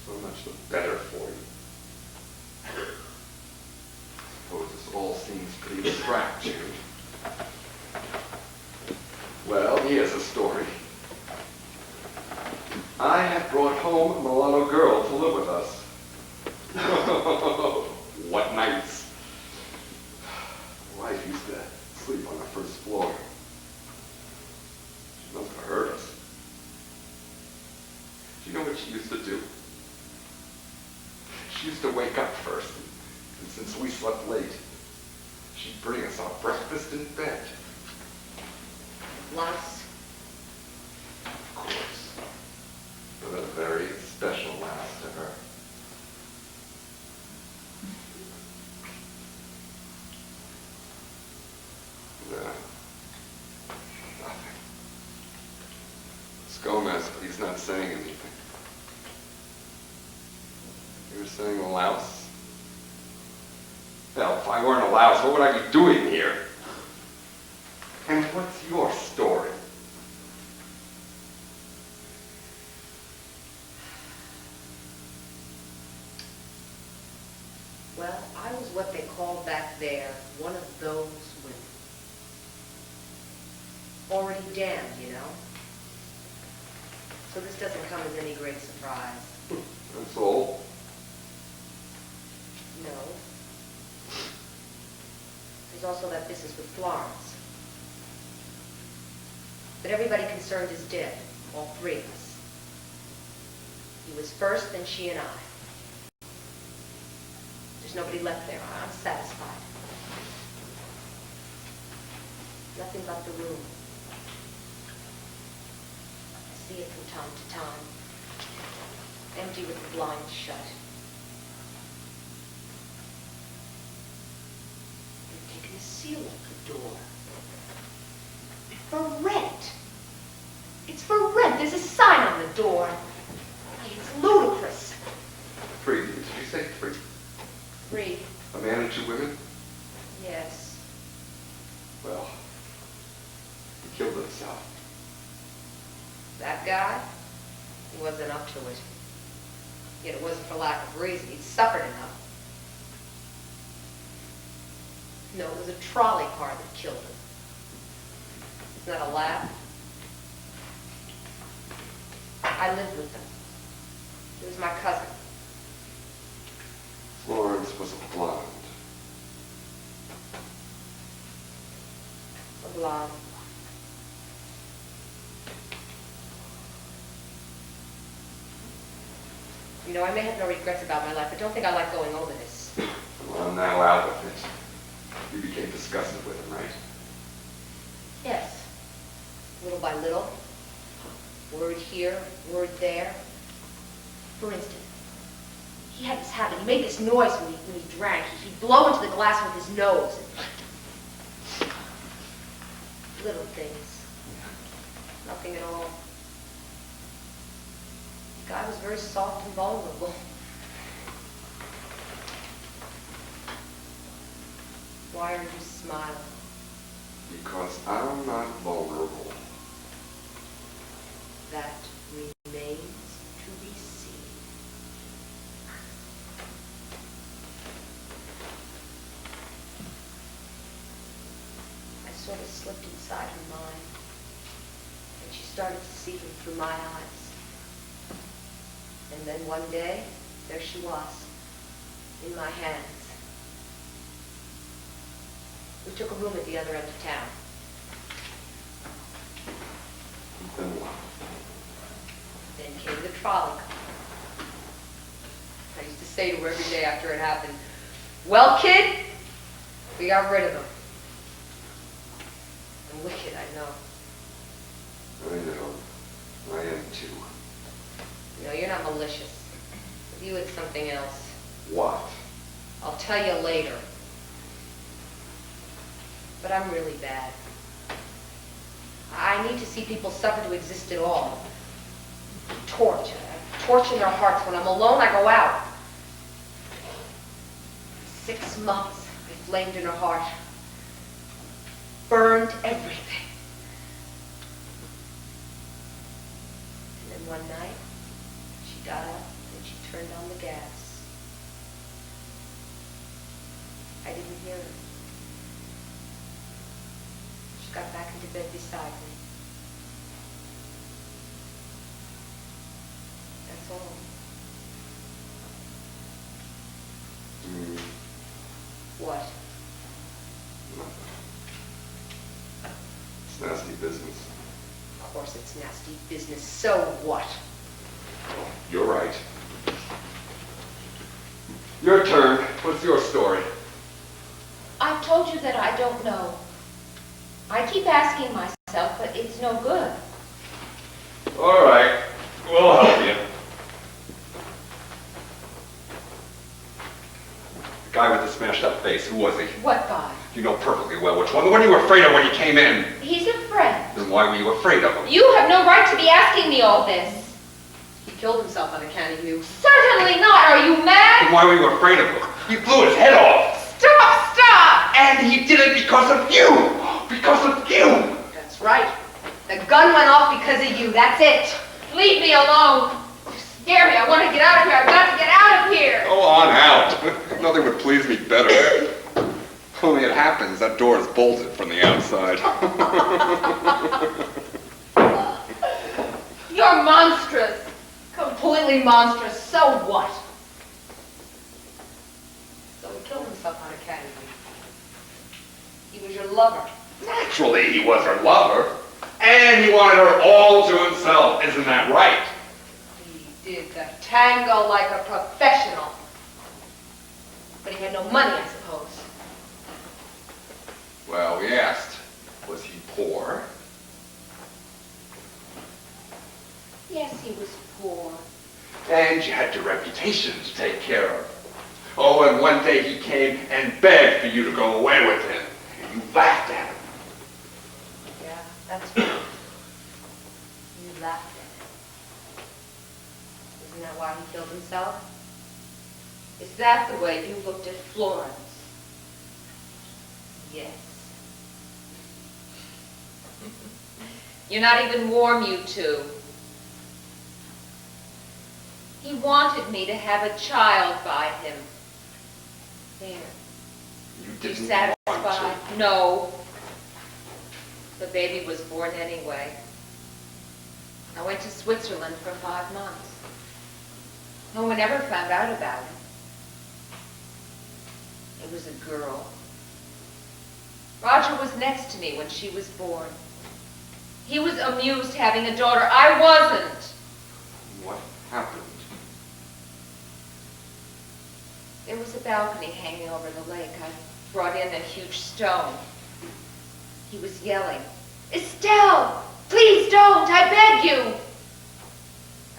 So much the better for you. I suppose this all seems pretty crap, Jude. Well, here's a story. I have brought home a mulatto girl to live with us. What nights. Wife used to sleep on the first floor. She must have heard us. Do you know what she used to do? She used to wake up first, and since we slept late, she'd bring us our breakfast in bed. Louse. Of course. But a very special louse to her. No. Nothing. It's Gomez, but he's not saying anything. You were saying a louse? Hell, if I weren't a louse, what would I be doing here? And what's your story? Well, I was what they called back there one of those women. Already damned, you know? So this doesn't come as any great surprise. That's all. No. There's also that business with Florence. But everybody concerned is dead, all three of us. He was first, then she and I. There's nobody left there. I'm satisfied. Nothing but the room. I see it from time to time. Empty with the blinds shut. They've taken the seal off the door. For rent. It's for rent. There's a sign on the door. It's ludicrous. 3, did you say 3? 3. A man and 2 women? Yes. Well, he killed himself. That guy, he wasn't up to it. Yet it wasn't for lack of reason. He'd suffered enough. No, it was a trolley car that killed him. Isn't that a laugh? I lived with them. He was my cousin. Florence was a blonde. A blonde. You know, I may have no regrets about my life, but don't think I like going over this. Well, I'm now out of it. You became disgusted with him, right? Yes. Little by little. Word here, word there. For instance, he had this habit. He made this noise when he drank. He'd blow into the glass with his nose. Little things. Nothing at all. The guy was very soft and vulnerable. Why are you smiling? Because I'm not vulnerable. That remains to be seen. I sort of slipped inside her mind, and she started to see him through my eyes. And then one day, there she was, in my hands. We took a room at the other end of town. Then what? Then came the trolley car. I used to say to her every day after it happened, well, kid, we got rid of him. I'm wicked, I know. I know. I am too. No, you're not malicious. With you, it's something else. What? I'll tell you later. But I'm really bad. I need to see people suffer to exist at all. Torture. I torture their hearts. When I'm alone, I go out. 6 months, I flamed in her heart. Burned everything. And then one night, she got up and she turned on the gas. I didn't hear her. She got back into bed beside me. That's all. What? It's nasty business. Of course it's nasty business. So what? Well, you're right. Your turn. What's your story? I've told you that I don't know. I keep asking myself, but it's no good. All right. We'll help you. The guy with the smashed up face, who was he? What guy? You know perfectly well which one. The one you were afraid of when you came in. He's a friend. Then why were you afraid of him? You have no right to be asking me all this. He killed himself on account of you. Certainly not. Are you Then mad? why were you afraid of him? You blew his head off. Stop! Stop! And he did it because of you. Because of you. That's right. The gun went off because of you. That's it. Leave me alone. You scare me. I want to get out of here. I've got to get out of here. Go on out. Nothing would please me better. Only it happens, that door is bolted from the outside. You're monstrous. Completely monstrous. So what? So he killed himself on account of you. He was your lover. Naturally, he was her lover. And he wanted her all to himself. Isn't that right? He did the tango like a professional. But he had no money, I suppose. Well, we asked, was he poor? Yes, he was poor. And you had your reputation to take care of. Oh, and one day he came and begged for you to go away with him. And you laughed at him. Yeah, that's right. You laughed at him. Isn't that why he killed himself? Is that the way you looked at Florence? Yes. You're not even warm, you two. He wanted me to have a child by him. There. You You didn't satisfied? want to. No. The baby was born anyway. I went to Switzerland for 5 months. No one ever found out about it. It was a girl. Roger was next to me when she was born. He was amused having a daughter. I wasn't. What happened? There was a balcony hanging over the lake. I brought in a huge stone. He was yelling, "Estelle, please don't, I beg you."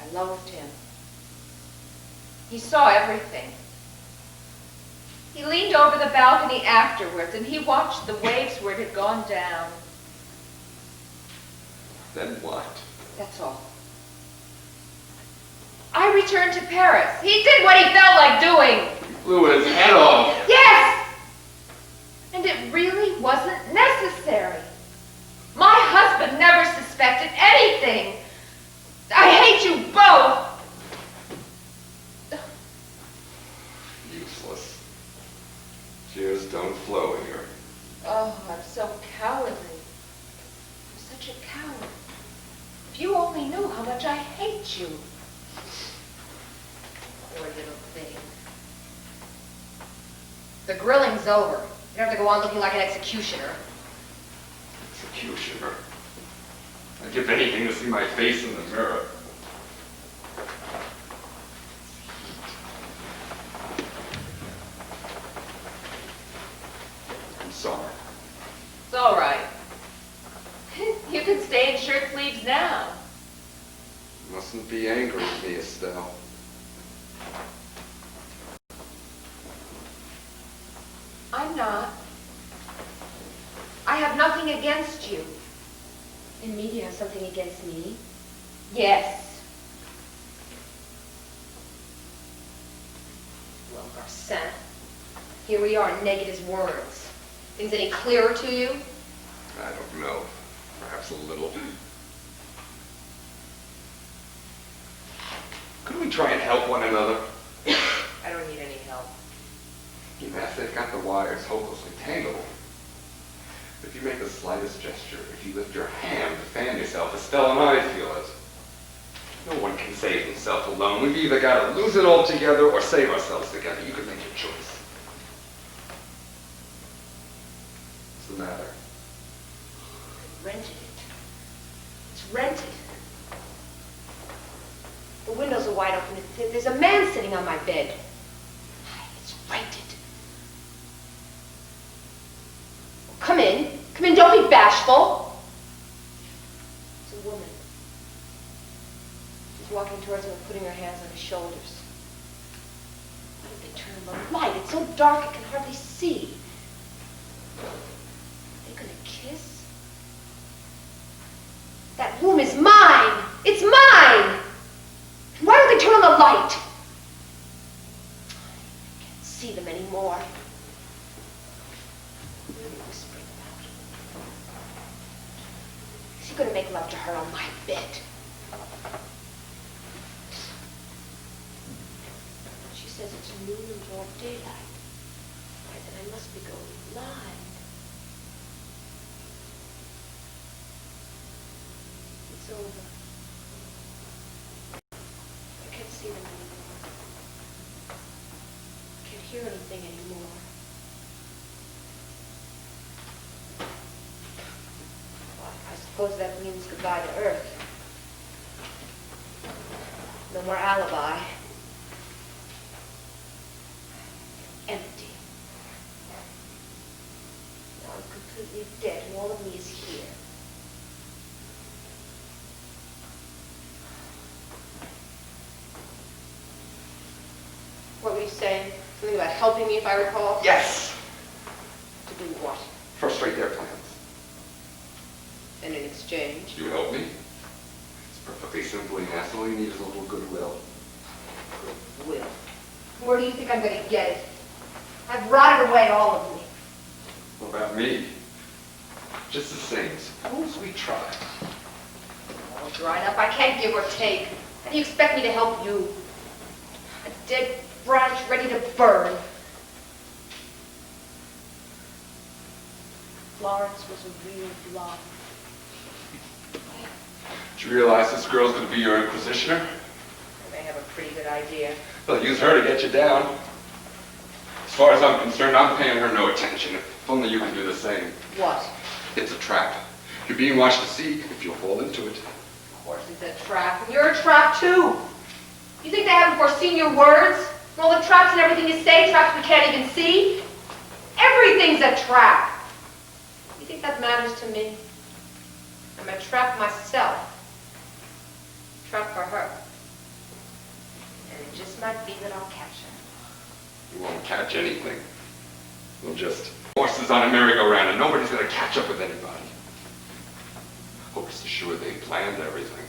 I loathed him. He saw everything. He leaned over the balcony afterwards and he watched the waves where it had gone down. Then what? That's all. I returned to Paris. He did what he felt like doing. Blew his head off. Yes! And it really wasn't necessary. My husband never suspected anything. I hate you both. Useless. Tears don't flow here. Oh, I'm so cowardly. I'm such a coward. If you only knew how much I hate you. Poor little thing. The grilling's over. You don't have to go on looking like an executioner. Executioner. I'd give anything to see my face in the mirror. stay in shirt sleeves now. You mustn't be angry with me, Estelle. I'm not. I have nothing against you. And me, do you have something against me? Yes. Well, Garcin, here we are, naked as worms. Things any clearer to you? I don't know. Perhaps a little. Couldn't we try and help one another? I don't need any help. Yes, they've got the wires hopelessly tangled. If you make the slightest gesture, if you lift your hand to fan yourself, Estelle and I feel it. No one can save himself alone. We've either got to lose it all together or save ourselves together. You can make your choice. What's the matter? Rented it. It's rented. The windows are wide open. There's a man sitting on my bed. It's rented. Well, come in. Come in, don't be bashful. It's a woman. She's walking towards him and putting her hands on his shoulders. Why don't they turn on the light? It's so dark I can hardly see. Are they gonna kiss? That room is mine! It's mine! Why don't they turn on the light? I can't see them anymore. What are they whispering about? Is he gonna make love to her on my bed? She says it's noon and broad daylight. Why, then I must be going blind. It's over. I can't see them anymore. I can't hear anything anymore. Well, I suppose that means goodbye to Earth. No more alibi. Empty. Now I'm completely dead and all of me is here. What were you saying? Something about helping me, if I recall? Yes! To do what? Frustrate their plans. And in exchange? You help me? It's perfectly simple, Ines. All you need is a little goodwill. Goodwill. Where do you think I'm going to get it? I've rotted away all of me. What about me? Just the same. Suppose we try. All dried up. I can't give or take. How do you expect me to help you? A dead branch ready to burn. Florence was a real blonde. Do you realize this girl's going to be your inquisitioner? I may have a pretty good idea. They'll use her to get you down. As far as I'm concerned, I'm paying her no attention. If only you can do the same. What? It's a trap. You're being watched to see if you'll fall into it. Of course it's a trap, and you're a trap too. You think they haven't foreseen your words? And all the traps and everything you say, traps we can't even see? Everything's a trap. You think that matters to me? I'm a trap myself. Trap for her. And it just might be that I'll catch her. You won't catch anything. We'll just horses on a merry-go-round and nobody's going to catch up with anybody. Oh, rest assured they planned everything.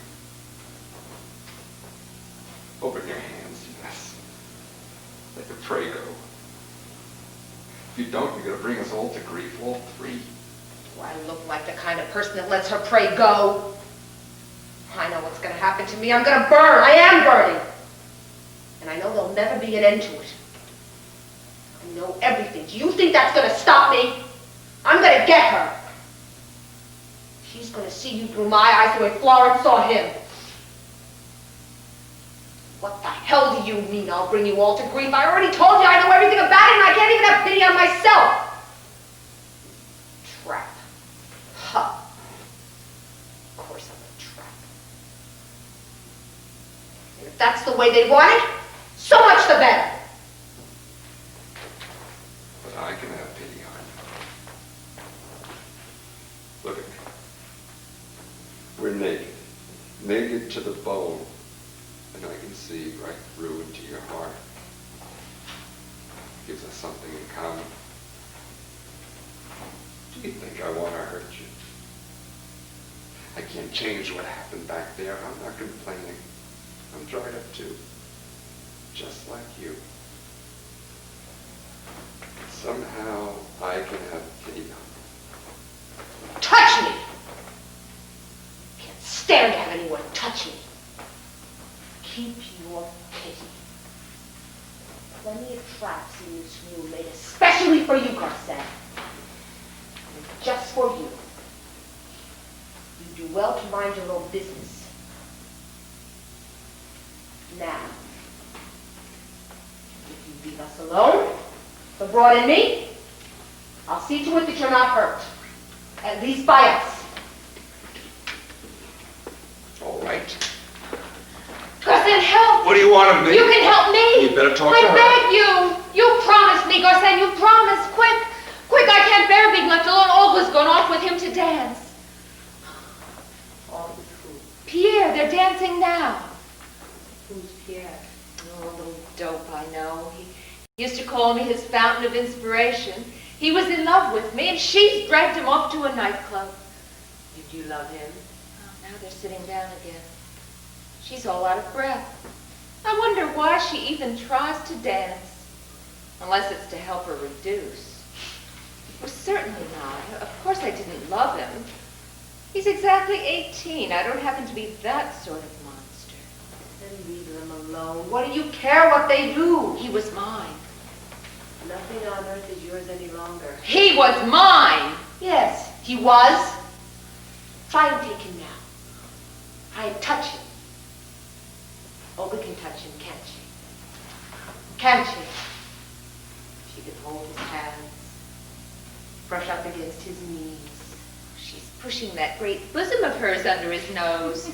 Open your hands, Ines. Let the prey go. If you don't, you're going to bring us all to grief, all three. Do I look like the kind of person that lets her prey go? I know what's going to happen to me. I'm going to burn. I am burning. And I know there'll never be an end to it. I know everything. Do you think that's going to stop me? I'm going to get her. She's going to see you through my eyes the way Florence saw him. What the hell do you mean I'll bring you all to grief? I already told you I know everything about it and I can't even have pity on myself. Trap. Huh. Of course I'm a trap. And if that's the way they want it, so much the better. But I can have pity on you. Look at me. We're naked. Naked to the bone. And I can see right through into your heart. Gives us something in common. Do you think I want to hurt you? I can't change what happened back there. I'm not complaining. I'm dried up too. Just like you. Somehow I can have pity on you. Touch me! Can't stand to have anyone touch me. Keep your pity. Plenty of traps in this room made especially for you, Garcet. And just for you. You do well to mind your own business. Now, if you leave us alone, the Broad and me, I'll see to it that you're not hurt. At least by us. All right. Garcin, help! What do you want of me? You can help me! You better talk to I her. beg you! You promised me, Garcin, you promised! Quick! Quick, I can't bear being left alone. Olga's gone off with him to dance. All with who? Pierre, they're dancing now. Who's Pierre? Oh, a little dope, I know. He used to call me his fountain of inspiration. He was in love with me, and she's dragged him off to a nightclub. Did you love him? Oh, now they're sitting down again. She's all out of breath. I wonder why she even tries to dance. Unless it's to help her reduce. Well, certainly not. Of course I didn't love him. He's exactly 18. I don't happen to be that sort of monster. Then leave them alone. What do you care what they do? He was mine. Nothing on earth is yours any longer. He was mine! Yes, he was. Try and take him now. Try and touch him. Olga can touch him, can't she? Can't she? She can hold his hands, brush up against his knees. She's pushing that great bosom of hers under his nose.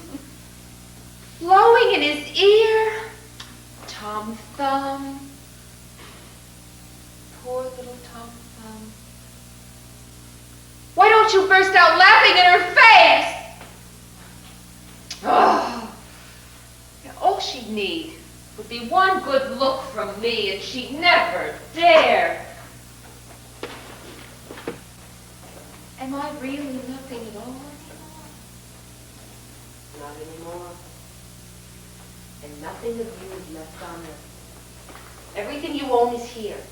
Blowing in his ear. Tom Thumb. Poor little Tom Thumb. Why don't you burst out laughing in her face? Oh. All she'd need would be one good look from me, and she'd never dare. Am I really nothing at all anymore? Not anymore. And nothing of you is left on earth. Everything you own is here.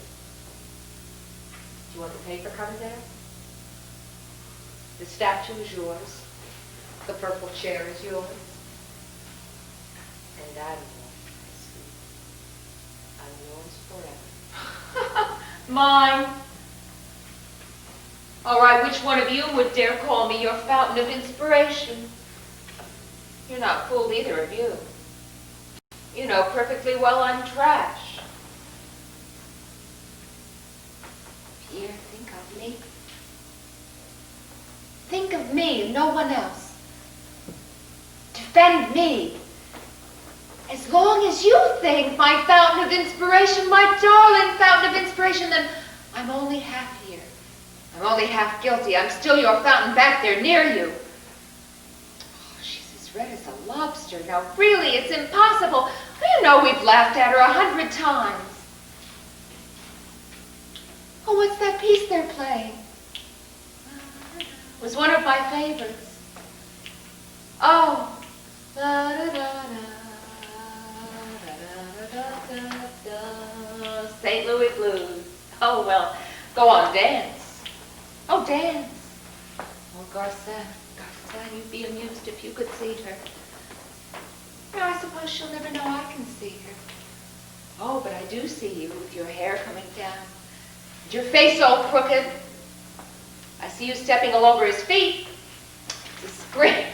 Do you want the paper cover there? The statue is yours. The purple chair is yours. And I'm yours, sweet. I'm yours forever. Mine. All right, which one of you would dare call me your fountain of inspiration? You're not fooled, either of you. You know perfectly well I'm trash. Pierre, think of me. Think of me and no one else. Defend me. As long as you think my fountain of inspiration, my darling fountain of inspiration, then I'm only half here. I'm only half guilty. I'm still your fountain back there near you. Oh, she's as red as a lobster. Now, really, it's impossible. You know we've laughed at her 100 times. Oh, what's that piece they're playing? It was one of my favorites. Oh. St. Louis Blues. Oh, well, go on, dance. Oh, dance. Oh, Garcin, you'd be amused if you could see her. No, I suppose she'll never know I can see her. Oh, but I do see you with your hair coming down. And your face all crooked. I see you stepping all over his feet. It's a scream.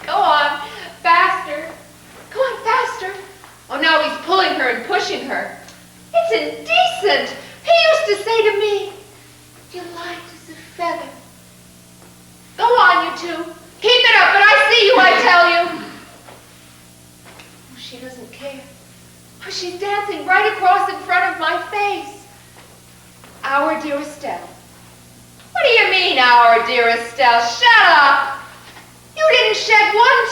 Go on, faster. Go on, faster. Oh, now he's pulling her and pushing her. It's indecent. He used to say to me, "You're light as a feather." Go on, you two. Keep it up, but I see you, I tell you. Oh, she doesn't care. Oh, she's dancing right across in front of my face. Our dear Estelle. What do you mean, our dear Estelle? Shut up. You didn't shed one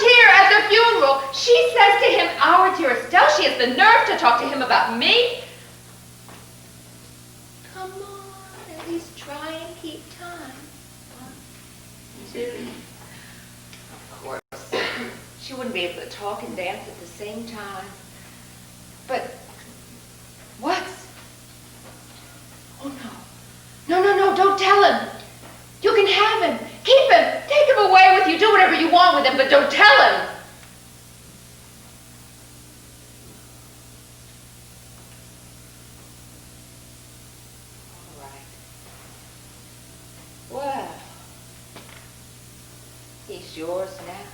the nerve to talk to him about me? Come on, at least try and keep time. 1, 2. Of course, she wouldn't be able to talk and dance at the same time. But what? Oh, no. No, don't tell him. You can have him. Keep him. Take him away with you. Do whatever you want with him, but don't tell him. All right. Well, he's yours now.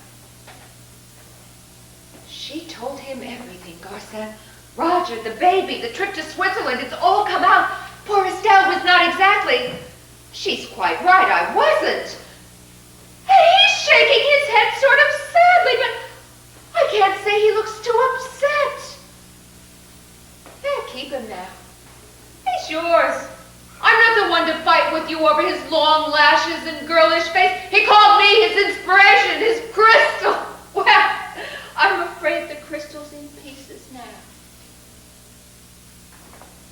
She told him everything, Garcin. Roger, the baby, the trip to Switzerland, it's all come out. Poor Estelle was not exactly... She's quite right, I wasn't. And he's shaking his head sort of sadly, but I can't say he looks too upset. There, keep him now. He's yours. I'm not the one to fight with you over his long lashes and girlish face. He called me his inspiration, his crystal. Well, I'm afraid the crystal's in pieces now.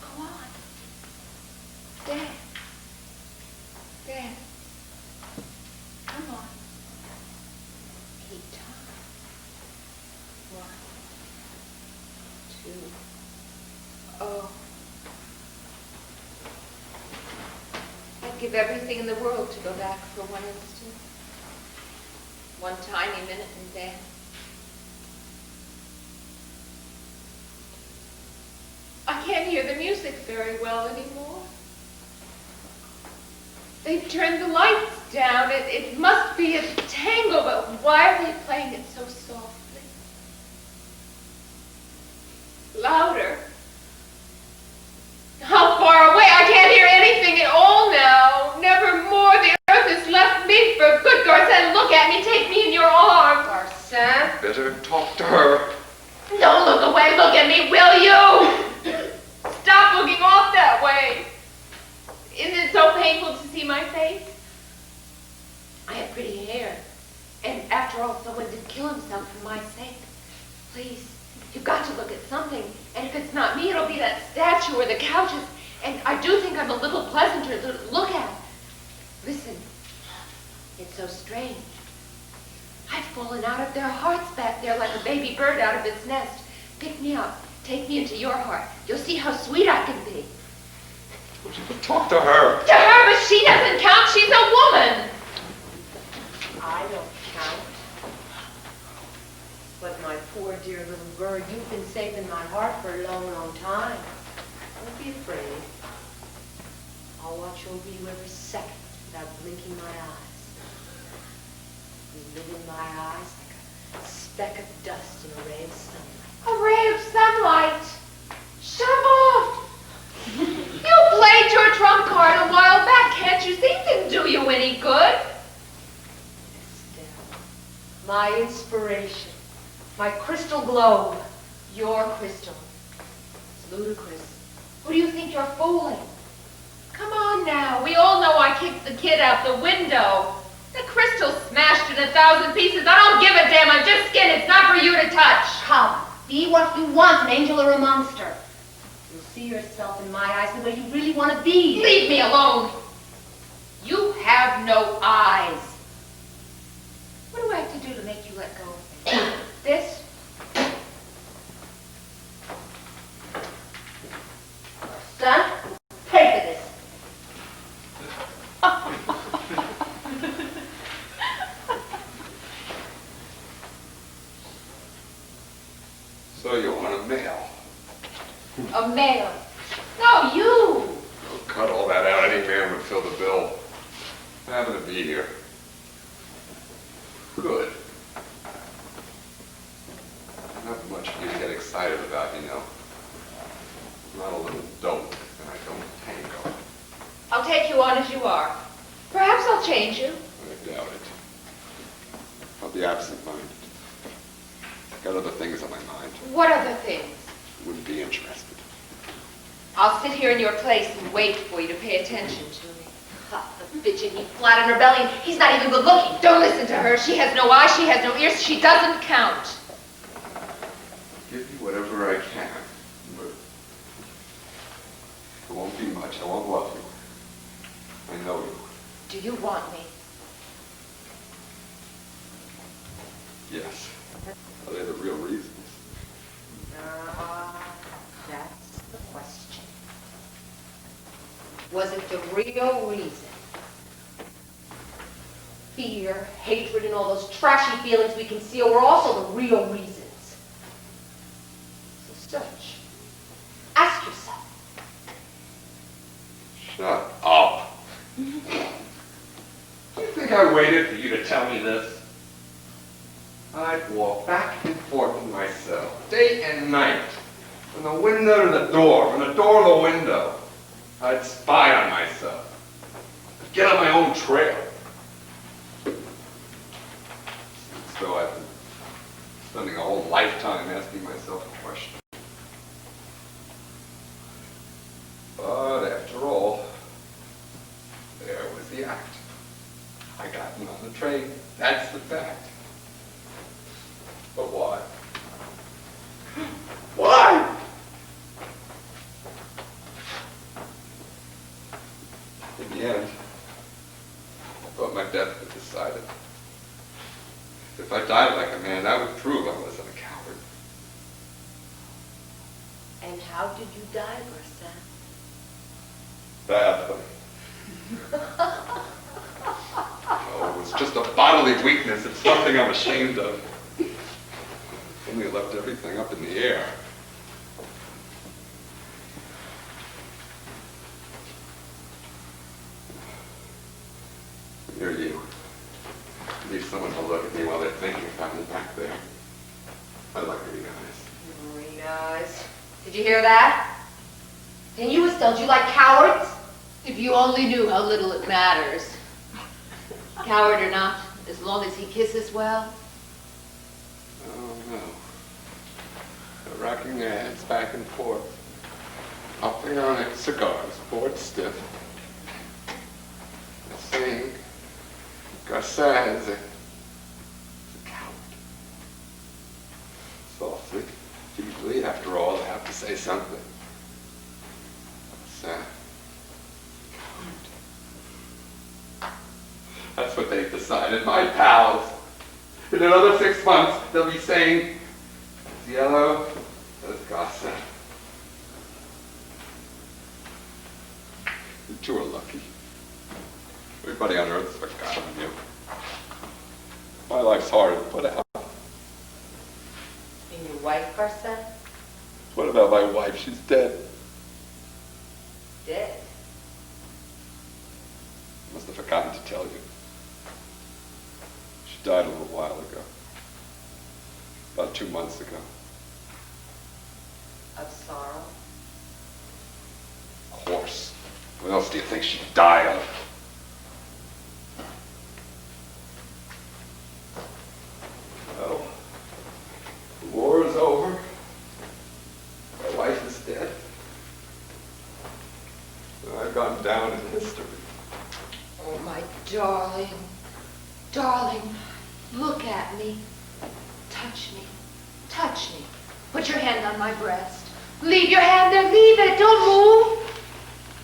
Go on. Dad. Dad. Come on. Keep time. 1, 2. Oh. I'd give everything in the world to go back for one instant. One tiny minute and then. I can't hear the music very well anymore. They've turned the lights down. It must be a tango, but why are they playing it so softly? Louder. How far away? I can't hear anything at all now. Never more. The earth has left me for good. Garcin, look at me. Take me in your arms. Garcin? Better talk to her. Don't look away. Look at me, will you? Stop looking off that way. Isn't it so painful to see my face? I have pretty hair. And after all, someone did kill himself for my sake. Please, you've got to look at something. And if it's not me, it'll be that statue or the couches. And I do think I'm a little pleasanter to look at. Listen, it's so strange. I've fallen out of their hearts back there like a baby bird out of its nest. Pick me up. Take me into your heart. You'll see how sweet I can be. Talk to her. To her, but she doesn't count. She's a woman. I don't count. But my poor dear little bird, you've been safe in my heart for a long, long time. Don't be afraid. I'll watch over you every second without blinking my eyes. You live in my eyes like a speck of dust in a ray of sunlight. A ray of sunlight. Shove off. You played your trump card a while back. Can't you see? It didn't do you any good. Estelle, my inspiration, my crystal globe. Your crystal. It's ludicrous. Who do you think you're fooling? Come on now. We all know I kicked the kid out the window. The crystal's smashed in 1,000 pieces. I don't give a damn. I'm just skin. It's not for you to touch. Come, be what you want, an angel or a monster. You'll see yourself in my eyes the way you really want to be. Leave me alone. You have no eyes. What do I have to do to make you let go of me? This? Son, pay for this. So you want a male? A male. No, you. Oh, cut all that out. Any man would fill the bill. I happen to be here. Good. Not much for you to get excited about, you know. I'm not a little dope, and I don't tango. I'll take you on as you are. Perhaps I'll change you. I doubt it. I'll be absent-minded. Got other things on my mind. What other things? Wouldn't be interested. I'll sit here in your place and wait for you to pay attention to me. Ha, the bitch and he flat on her belly, and he's not even good looking. Don't listen to her. She has no eyes, she has no ears, she doesn't count. Give you whatever I can. Do you want me? Yes. Are they the real reasons? That's the question. Was it the real reason? Fear, hatred, and all those trashy feelings we conceal were also the real reasons. So search. Ask yourself. Shut up. Do you think I waited for you to tell me this? I'd walk back and forth in my cell, day and night, from the window to the door, from the door to the window. I'd spy on myself. I'd get on my own trail. So I've been spending a whole lifetime asking myself a question. But after all, there was the act. I got him on the train. That's the fact. But why? Why? In the end, I thought my death was decided. If I died like a man, that would prove I wasn't a coward. And how did you die, Garcin? Badly. Oh, it was just a bodily weakness. It's something I'm ashamed of. Only left everything up in the air. Here you. Need someone to look at me while they're thinking about me back there. I like green eyes. Green eyes. Did you hear that? Didn't you was told you like cowards? If you only knew how little it matters. Coward or not, as long as he kisses well. Oh, no. They're rocking their heads back and forth. Puffing on their cigars, bored stiff. They're saying, Garcin is a coward. Softly, deeply, after all, I have to say something. Garcin. That's what they've decided, my pals. In another 6 months, they'll be saying, as yellow as Garcin. You two are lucky. Everybody on earth's forgotten you. My life's hard to put out. And your wife, Garcin? What about my wife? She's dead. Dead. I must have forgotten to tell you. She died a little while ago. About 2 months ago. Of sorrow? Of course. What else do you think she'd die of? Well, the war is over. My wife is dead. And I've gone down in history. Oh, my darling. Darling, look at me. Touch me. Touch me. Put your hand on my breast. Leave your hand there. Leave it. Don't move.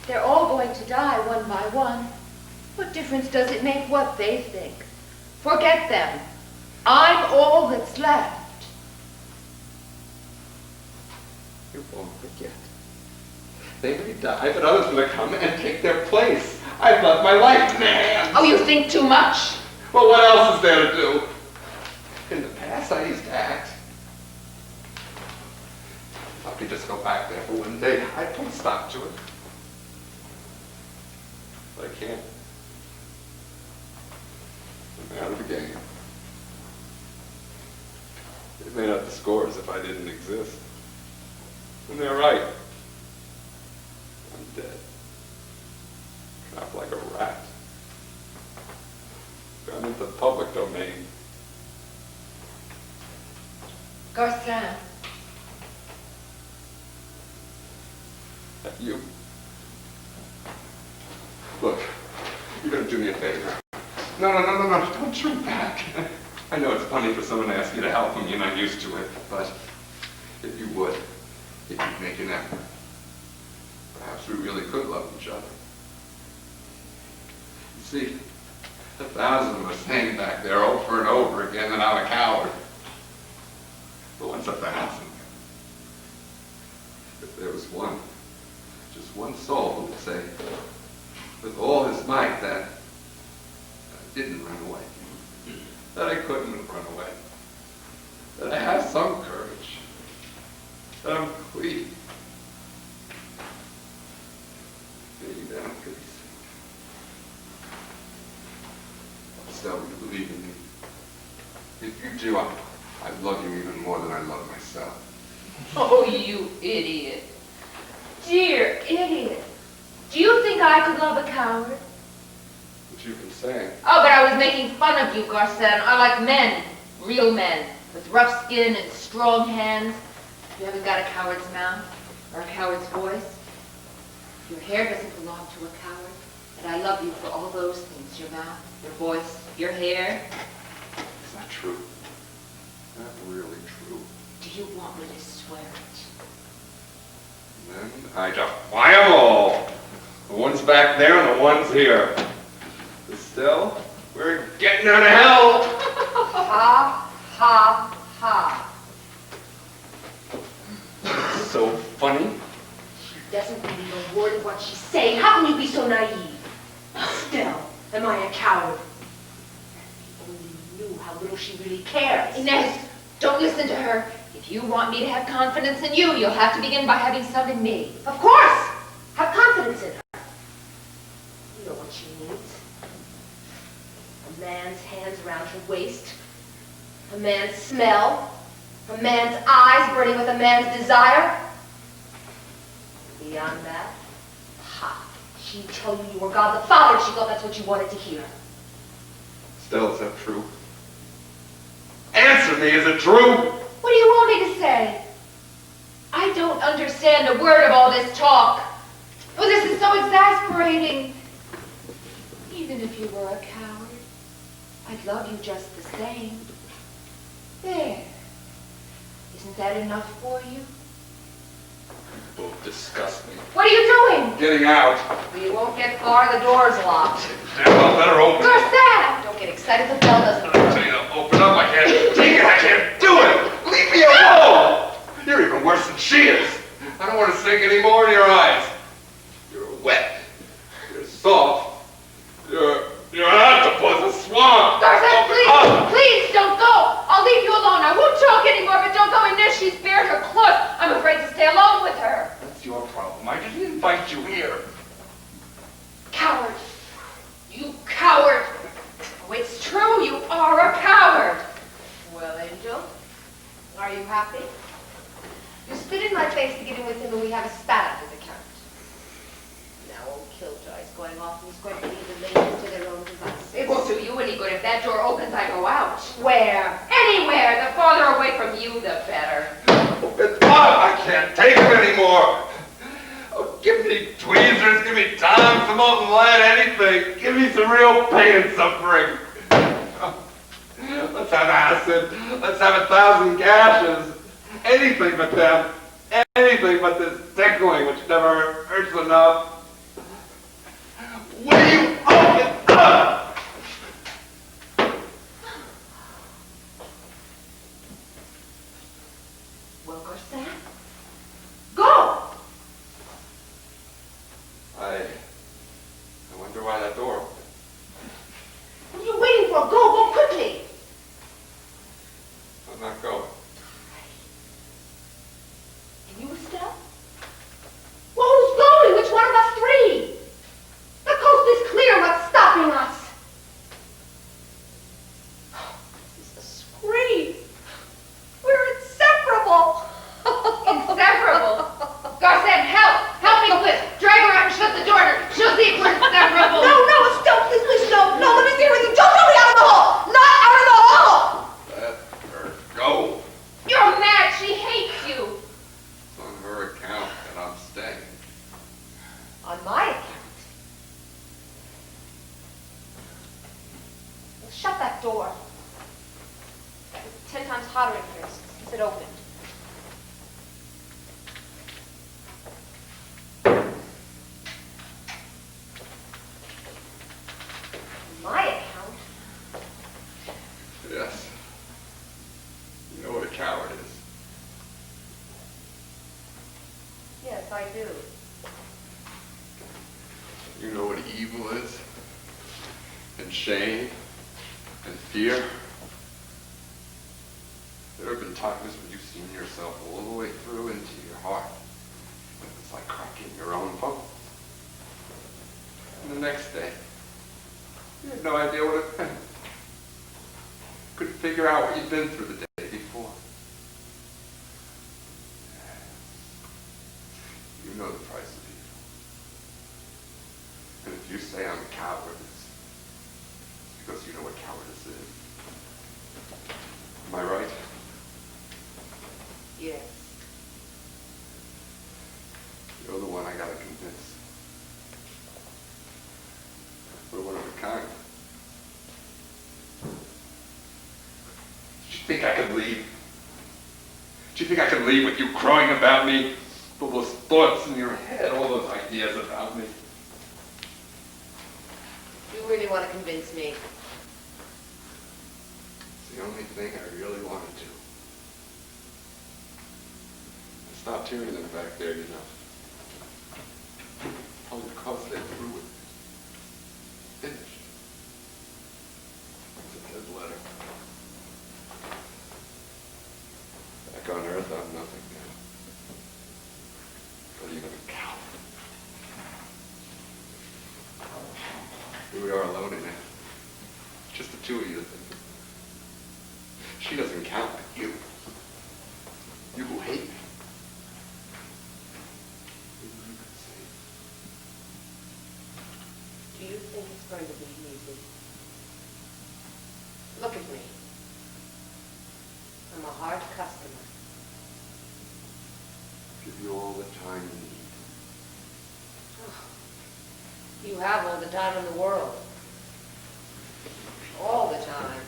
They're all going to die one by one. What difference does it make what they think? Forget them. I'm all that's left. You won't forget. They may die, but others will come and take their place. I've left my life in their hands. Oh, you think too much. Well, what else is there to do? In the past, I used to act. If I could just go back there for one day, I'd put a stop to it. But I can't. I'm out of the game. They'd made up the scores if I didn't exist. And they're right. I'm dead. Trapped like a rat. Gone into the public domain. Garcin. That you? Look, you're gonna do me a favor. No, don't turn back. I know it's funny for someone to ask you to help them, you're not used to it, but if you would, if you'd make an effort, perhaps we really could love each other. See, 1,000 was saying back there over and over again that I'm a coward. But what's 1,000? If there was one, just one soul who would say, with all his might, that I didn't run away, that I couldn't have run away, that I have some courage, that I'm clean. Maybe then I could be saved. Still, you believe in me. If you do, I love you even more than I love myself. Oh, you idiot. Dear idiot. Do you think I could love a coward? What you've been saying. Oh, but I was making fun of you, Garcin. I like men, real men, with rough skin and strong hands. You haven't got a coward's mouth or a coward's voice. Your hair doesn't belong to a coward. And I love you for all those things, your mouth, your voice, your hair. Is that true? Is that really true? Do you want me to swear it? Then I defy them all. The ones back there and the ones here. But still, we're getting out of hell. Ha, ha, ha. So funny. She doesn't believe a word of what she's saying. How can you be so naive? Still, am I a coward? If you only knew how little she really cares. Inez, don't listen to her. If you want me to have confidence in you, you'll have to begin by having some in me. Of course! Have confidence in her. You know what she needs. A man's hands around her waist. A man's smell. A man's eyes burning with a man's desire. Beyond that, ha! She'd tell you you were God the Father if she thought that's what you wanted to hear. Still, is that true? Answer me, is it true? What do you want me to say? I don't understand a word of all this talk. Oh, this is so exasperating. Even if you were a coward, I'd love you just the same. There. Isn't that enough for you? You both disgust me. What are you doing? Getting out. You won't get far, the door's locked. Damn well better open it. Garcin! Don't get excited, the bell doesn't I tell you to open up, I can't take it, I can't do it! Leave me alone! You're even worse than she is. I don't want to sink any more in your eyes. You're wet. You're soft. You're an octopus, a swamp. Garcin, please, Up. please don't go. I'll leave you alone. I won't talk anymore, but don't go in there. She's bared her claws. I'm afraid to stay alone with her. That's your problem. I didn't invite you here. Coward. You coward. Oh, it's true. You are a coward. Well, Angel, are you happy? You spit in my face to get in with him and we have a spat at his account. Now old Killjoy's going off and he's going to leave the ladies to their own devices. It won't do you any good. If that door opens, I go out. Where? Anywhere. The farther away from you, the better. Open up! I can't take it anymore. Oh, give me tweezers, give me tongs, some molten lead, anything. Give me some real pain and suffering. Let's have acid. Let's have 1,000 gashes. Anything but them. Anything but this tickling, which never hurts enough. Will you open up? Well, Garcin, go! I wonder why that door opened. What are you waiting for? Go quickly! I'm not going. And you, Estelle? Well, who's going? Which one of us three? The coast is clear. What's stopping us? This is a scream. We're inseparable. Inseparable. Garcin, help! Help me quick! Drag her out and shut the door. She'll see if we're inseparable. No, Estelle, please, no. No, let me stay with you. Don't throw me out of the hall. Not out of the hall. Let her go. You're mad. She hates you. It's on her account that I'm staying. On my account. Well, shut that door. It's 10 times hotter in here since it opened. I do. You know what evil is? And shame? And fear? There have been times when you've seen yourself all the way through into your heart. When it's like cracking your own bones. And the next day, you had no idea what it meant. Couldn't figure out what you'd been through the day before. You know the price of evil. And if you say I'm a coward, it's because you know what cowardice is. Am I right? Yes. You're the one I gotta convince. We're one of a kind. Do you think I could leave? Do you think I could leave with you crowing about me? All those thoughts in your head, all those ideas about me. You really want to convince me? It's the only thing I really want to do. I stopped hearing them back there, you know. Probably because they're through with it. Finished. It's a dead letter. Back on Earth, I'm nothing now. Not even a coward. Here we are alone in it. Just the two of you. She doesn't count, but you. You who hate me. Maybe you could say. Do you think it's going to be easy? Look at me. I'm a hard customer. Give you all the time you need. You have all the time in the world. All the time.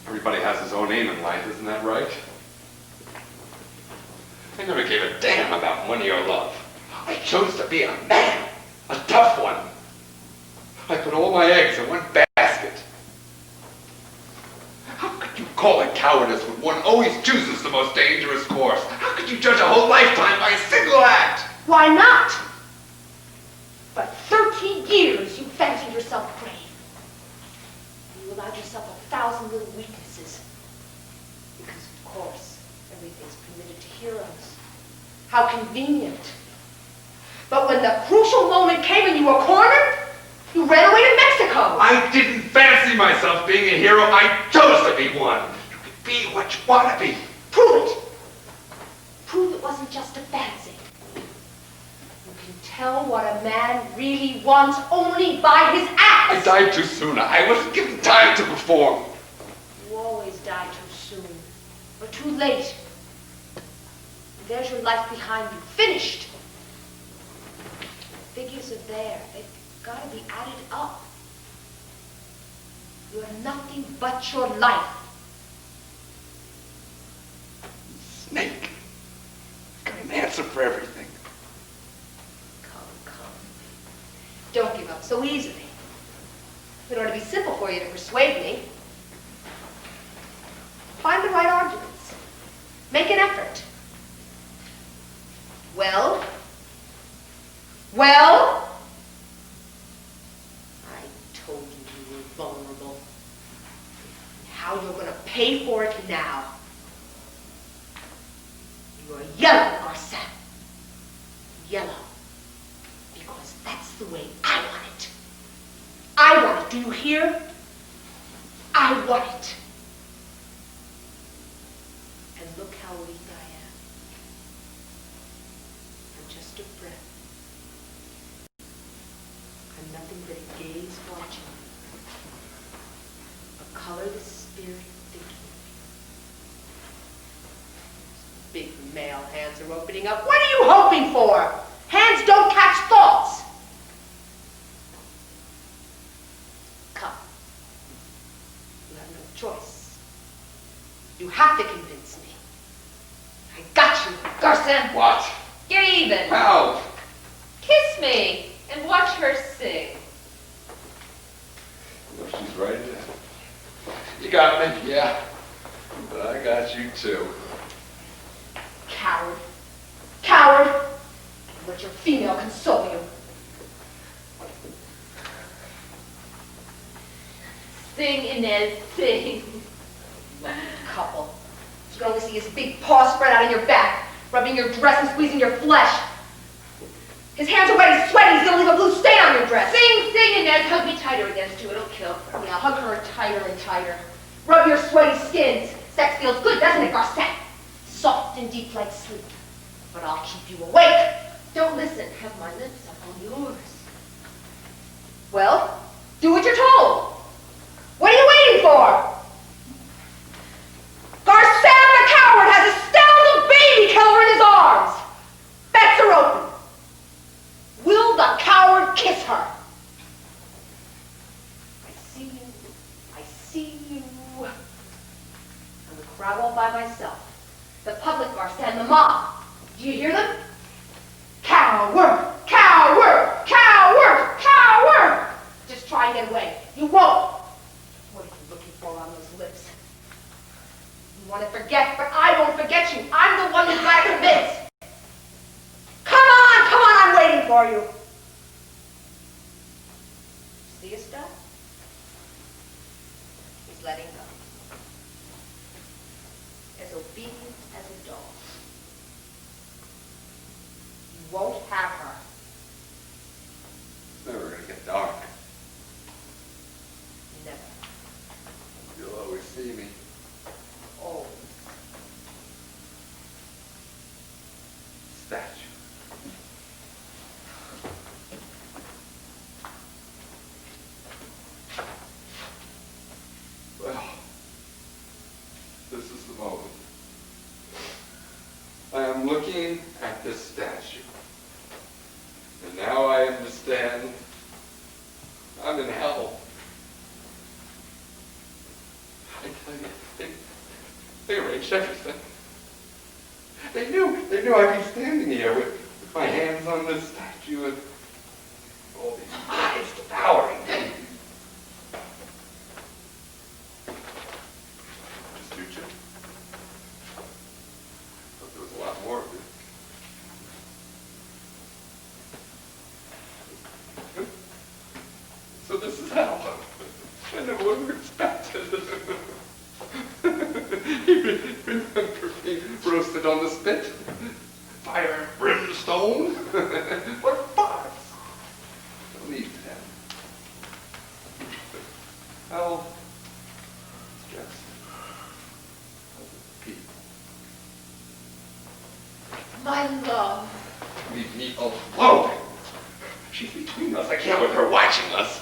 Everybody has his own aim in life, isn't that right? I never gave a damn about money or love. I chose to be a man, a tough one. I put all my eggs in one basket. How could you call it cowardice when one always chooses the most dangerous course? How could you judge a whole lifetime by a single act? Why not? For 30 years you fancied yourself brave. You allowed yourself 1,000 little weaknesses. Because, of course, everything's permitted to heroes. How convenient. But when the crucial moment came and you were cornered, you ran away to Mexico. I didn't fancy myself being a hero. I chose to be one. You can be what you want to be. Prove it. Prove it wasn't just a fancy. You can tell what a man really wants only by his I acts. died too soon. I wasn't given time to perform. You always die too soon or too late. And there's your life behind you, finished. The figures are there. They've got to be added up. You're nothing but your life. Snake. Got an answer for everything. Come. Don't give up so easily. It ought to be simple for you to persuade me. Find the right arguments. Make an effort. Well? I told you were vulnerable. How you're going to pay for it now. You're yellow, Garcin. Yellow. Because that's the way I want it. I want it. Do you hear? I want it. And look how weak I am. I'm just a breath. I'm nothing but a gaze watching. A colorless spirit thinking. Big male hands are opening up. What are you hoping for? Hands don't catch thoughts. Come. You have no choice. You have to convince me. I got you, Garcin. What? Get even. How? Kiss me and watch her sing. Well, she's right there. You got me, yeah. But I got you too. Coward. Coward. Let your female console you. Sing, Inez, sing. Couple. You can only see his big paw spread out on your back, rubbing your dress and squeezing your flesh. His hands are wet and sweaty. He's gonna leave a blue stain on your dress. Sing, sing, Inez. Hug me tighter against you. It'll kill her. Yeah, hug her tighter and tighter. Rub your sweaty skins. Sex feels good, doesn't it, Garcette? Soft and deep like sleep. But I'll keep you awake. Don't listen. Have my lips up on yours. Well, do what you're told. What are you waiting for? Garcette the coward has a sterile baby killer in his arms. Bets are open. Will the coward kiss her? I see you. I see you. I'm the crowd all by myself. The public, Garcette, and the mob. Do you hear them? Coward! Coward! Coward! Coward! Just try and get away. You won't. What are you looking for on those lips? You want to forget, but I won't forget you. I'm the one who's got to convince. Come on, I'm waiting for you. See us, Doc? He's letting go. As obedient as a dog. You won't have her. It's never gonna get dark. Never. You'll always see me. Always. Statue. Well, this is the moment. I am looking at this statue. And now I understand I'm in hell. I tell you, they arranged everything. They knew I'd be standing here with my hands on this statue and all these eyes devouring me. Just you two. Thought there was a lot more of you. So this is hell. I never would have expected. Remember being roasted on the spit? Fire and brimstone? What farce? Leave them. Hell, it's just other people. My love. Leave me alone. She's between us. I can't with her watching us.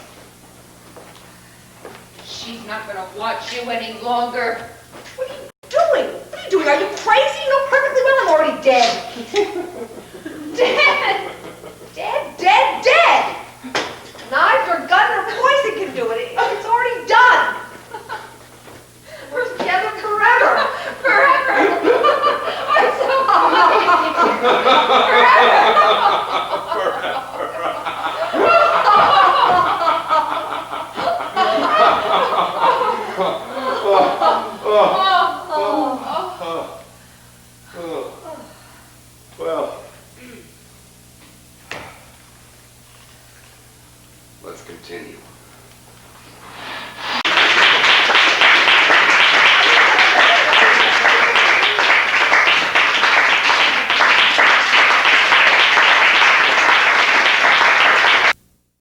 She's not going to watch you any longer. What are you doing? What are you doing? Are you crazy? You know perfectly well I'm already dead. Dead? Dead? Dead! Knives or gun or poison can do it. It's already done. We're together forever. Forever. I'm so Well, let's continue.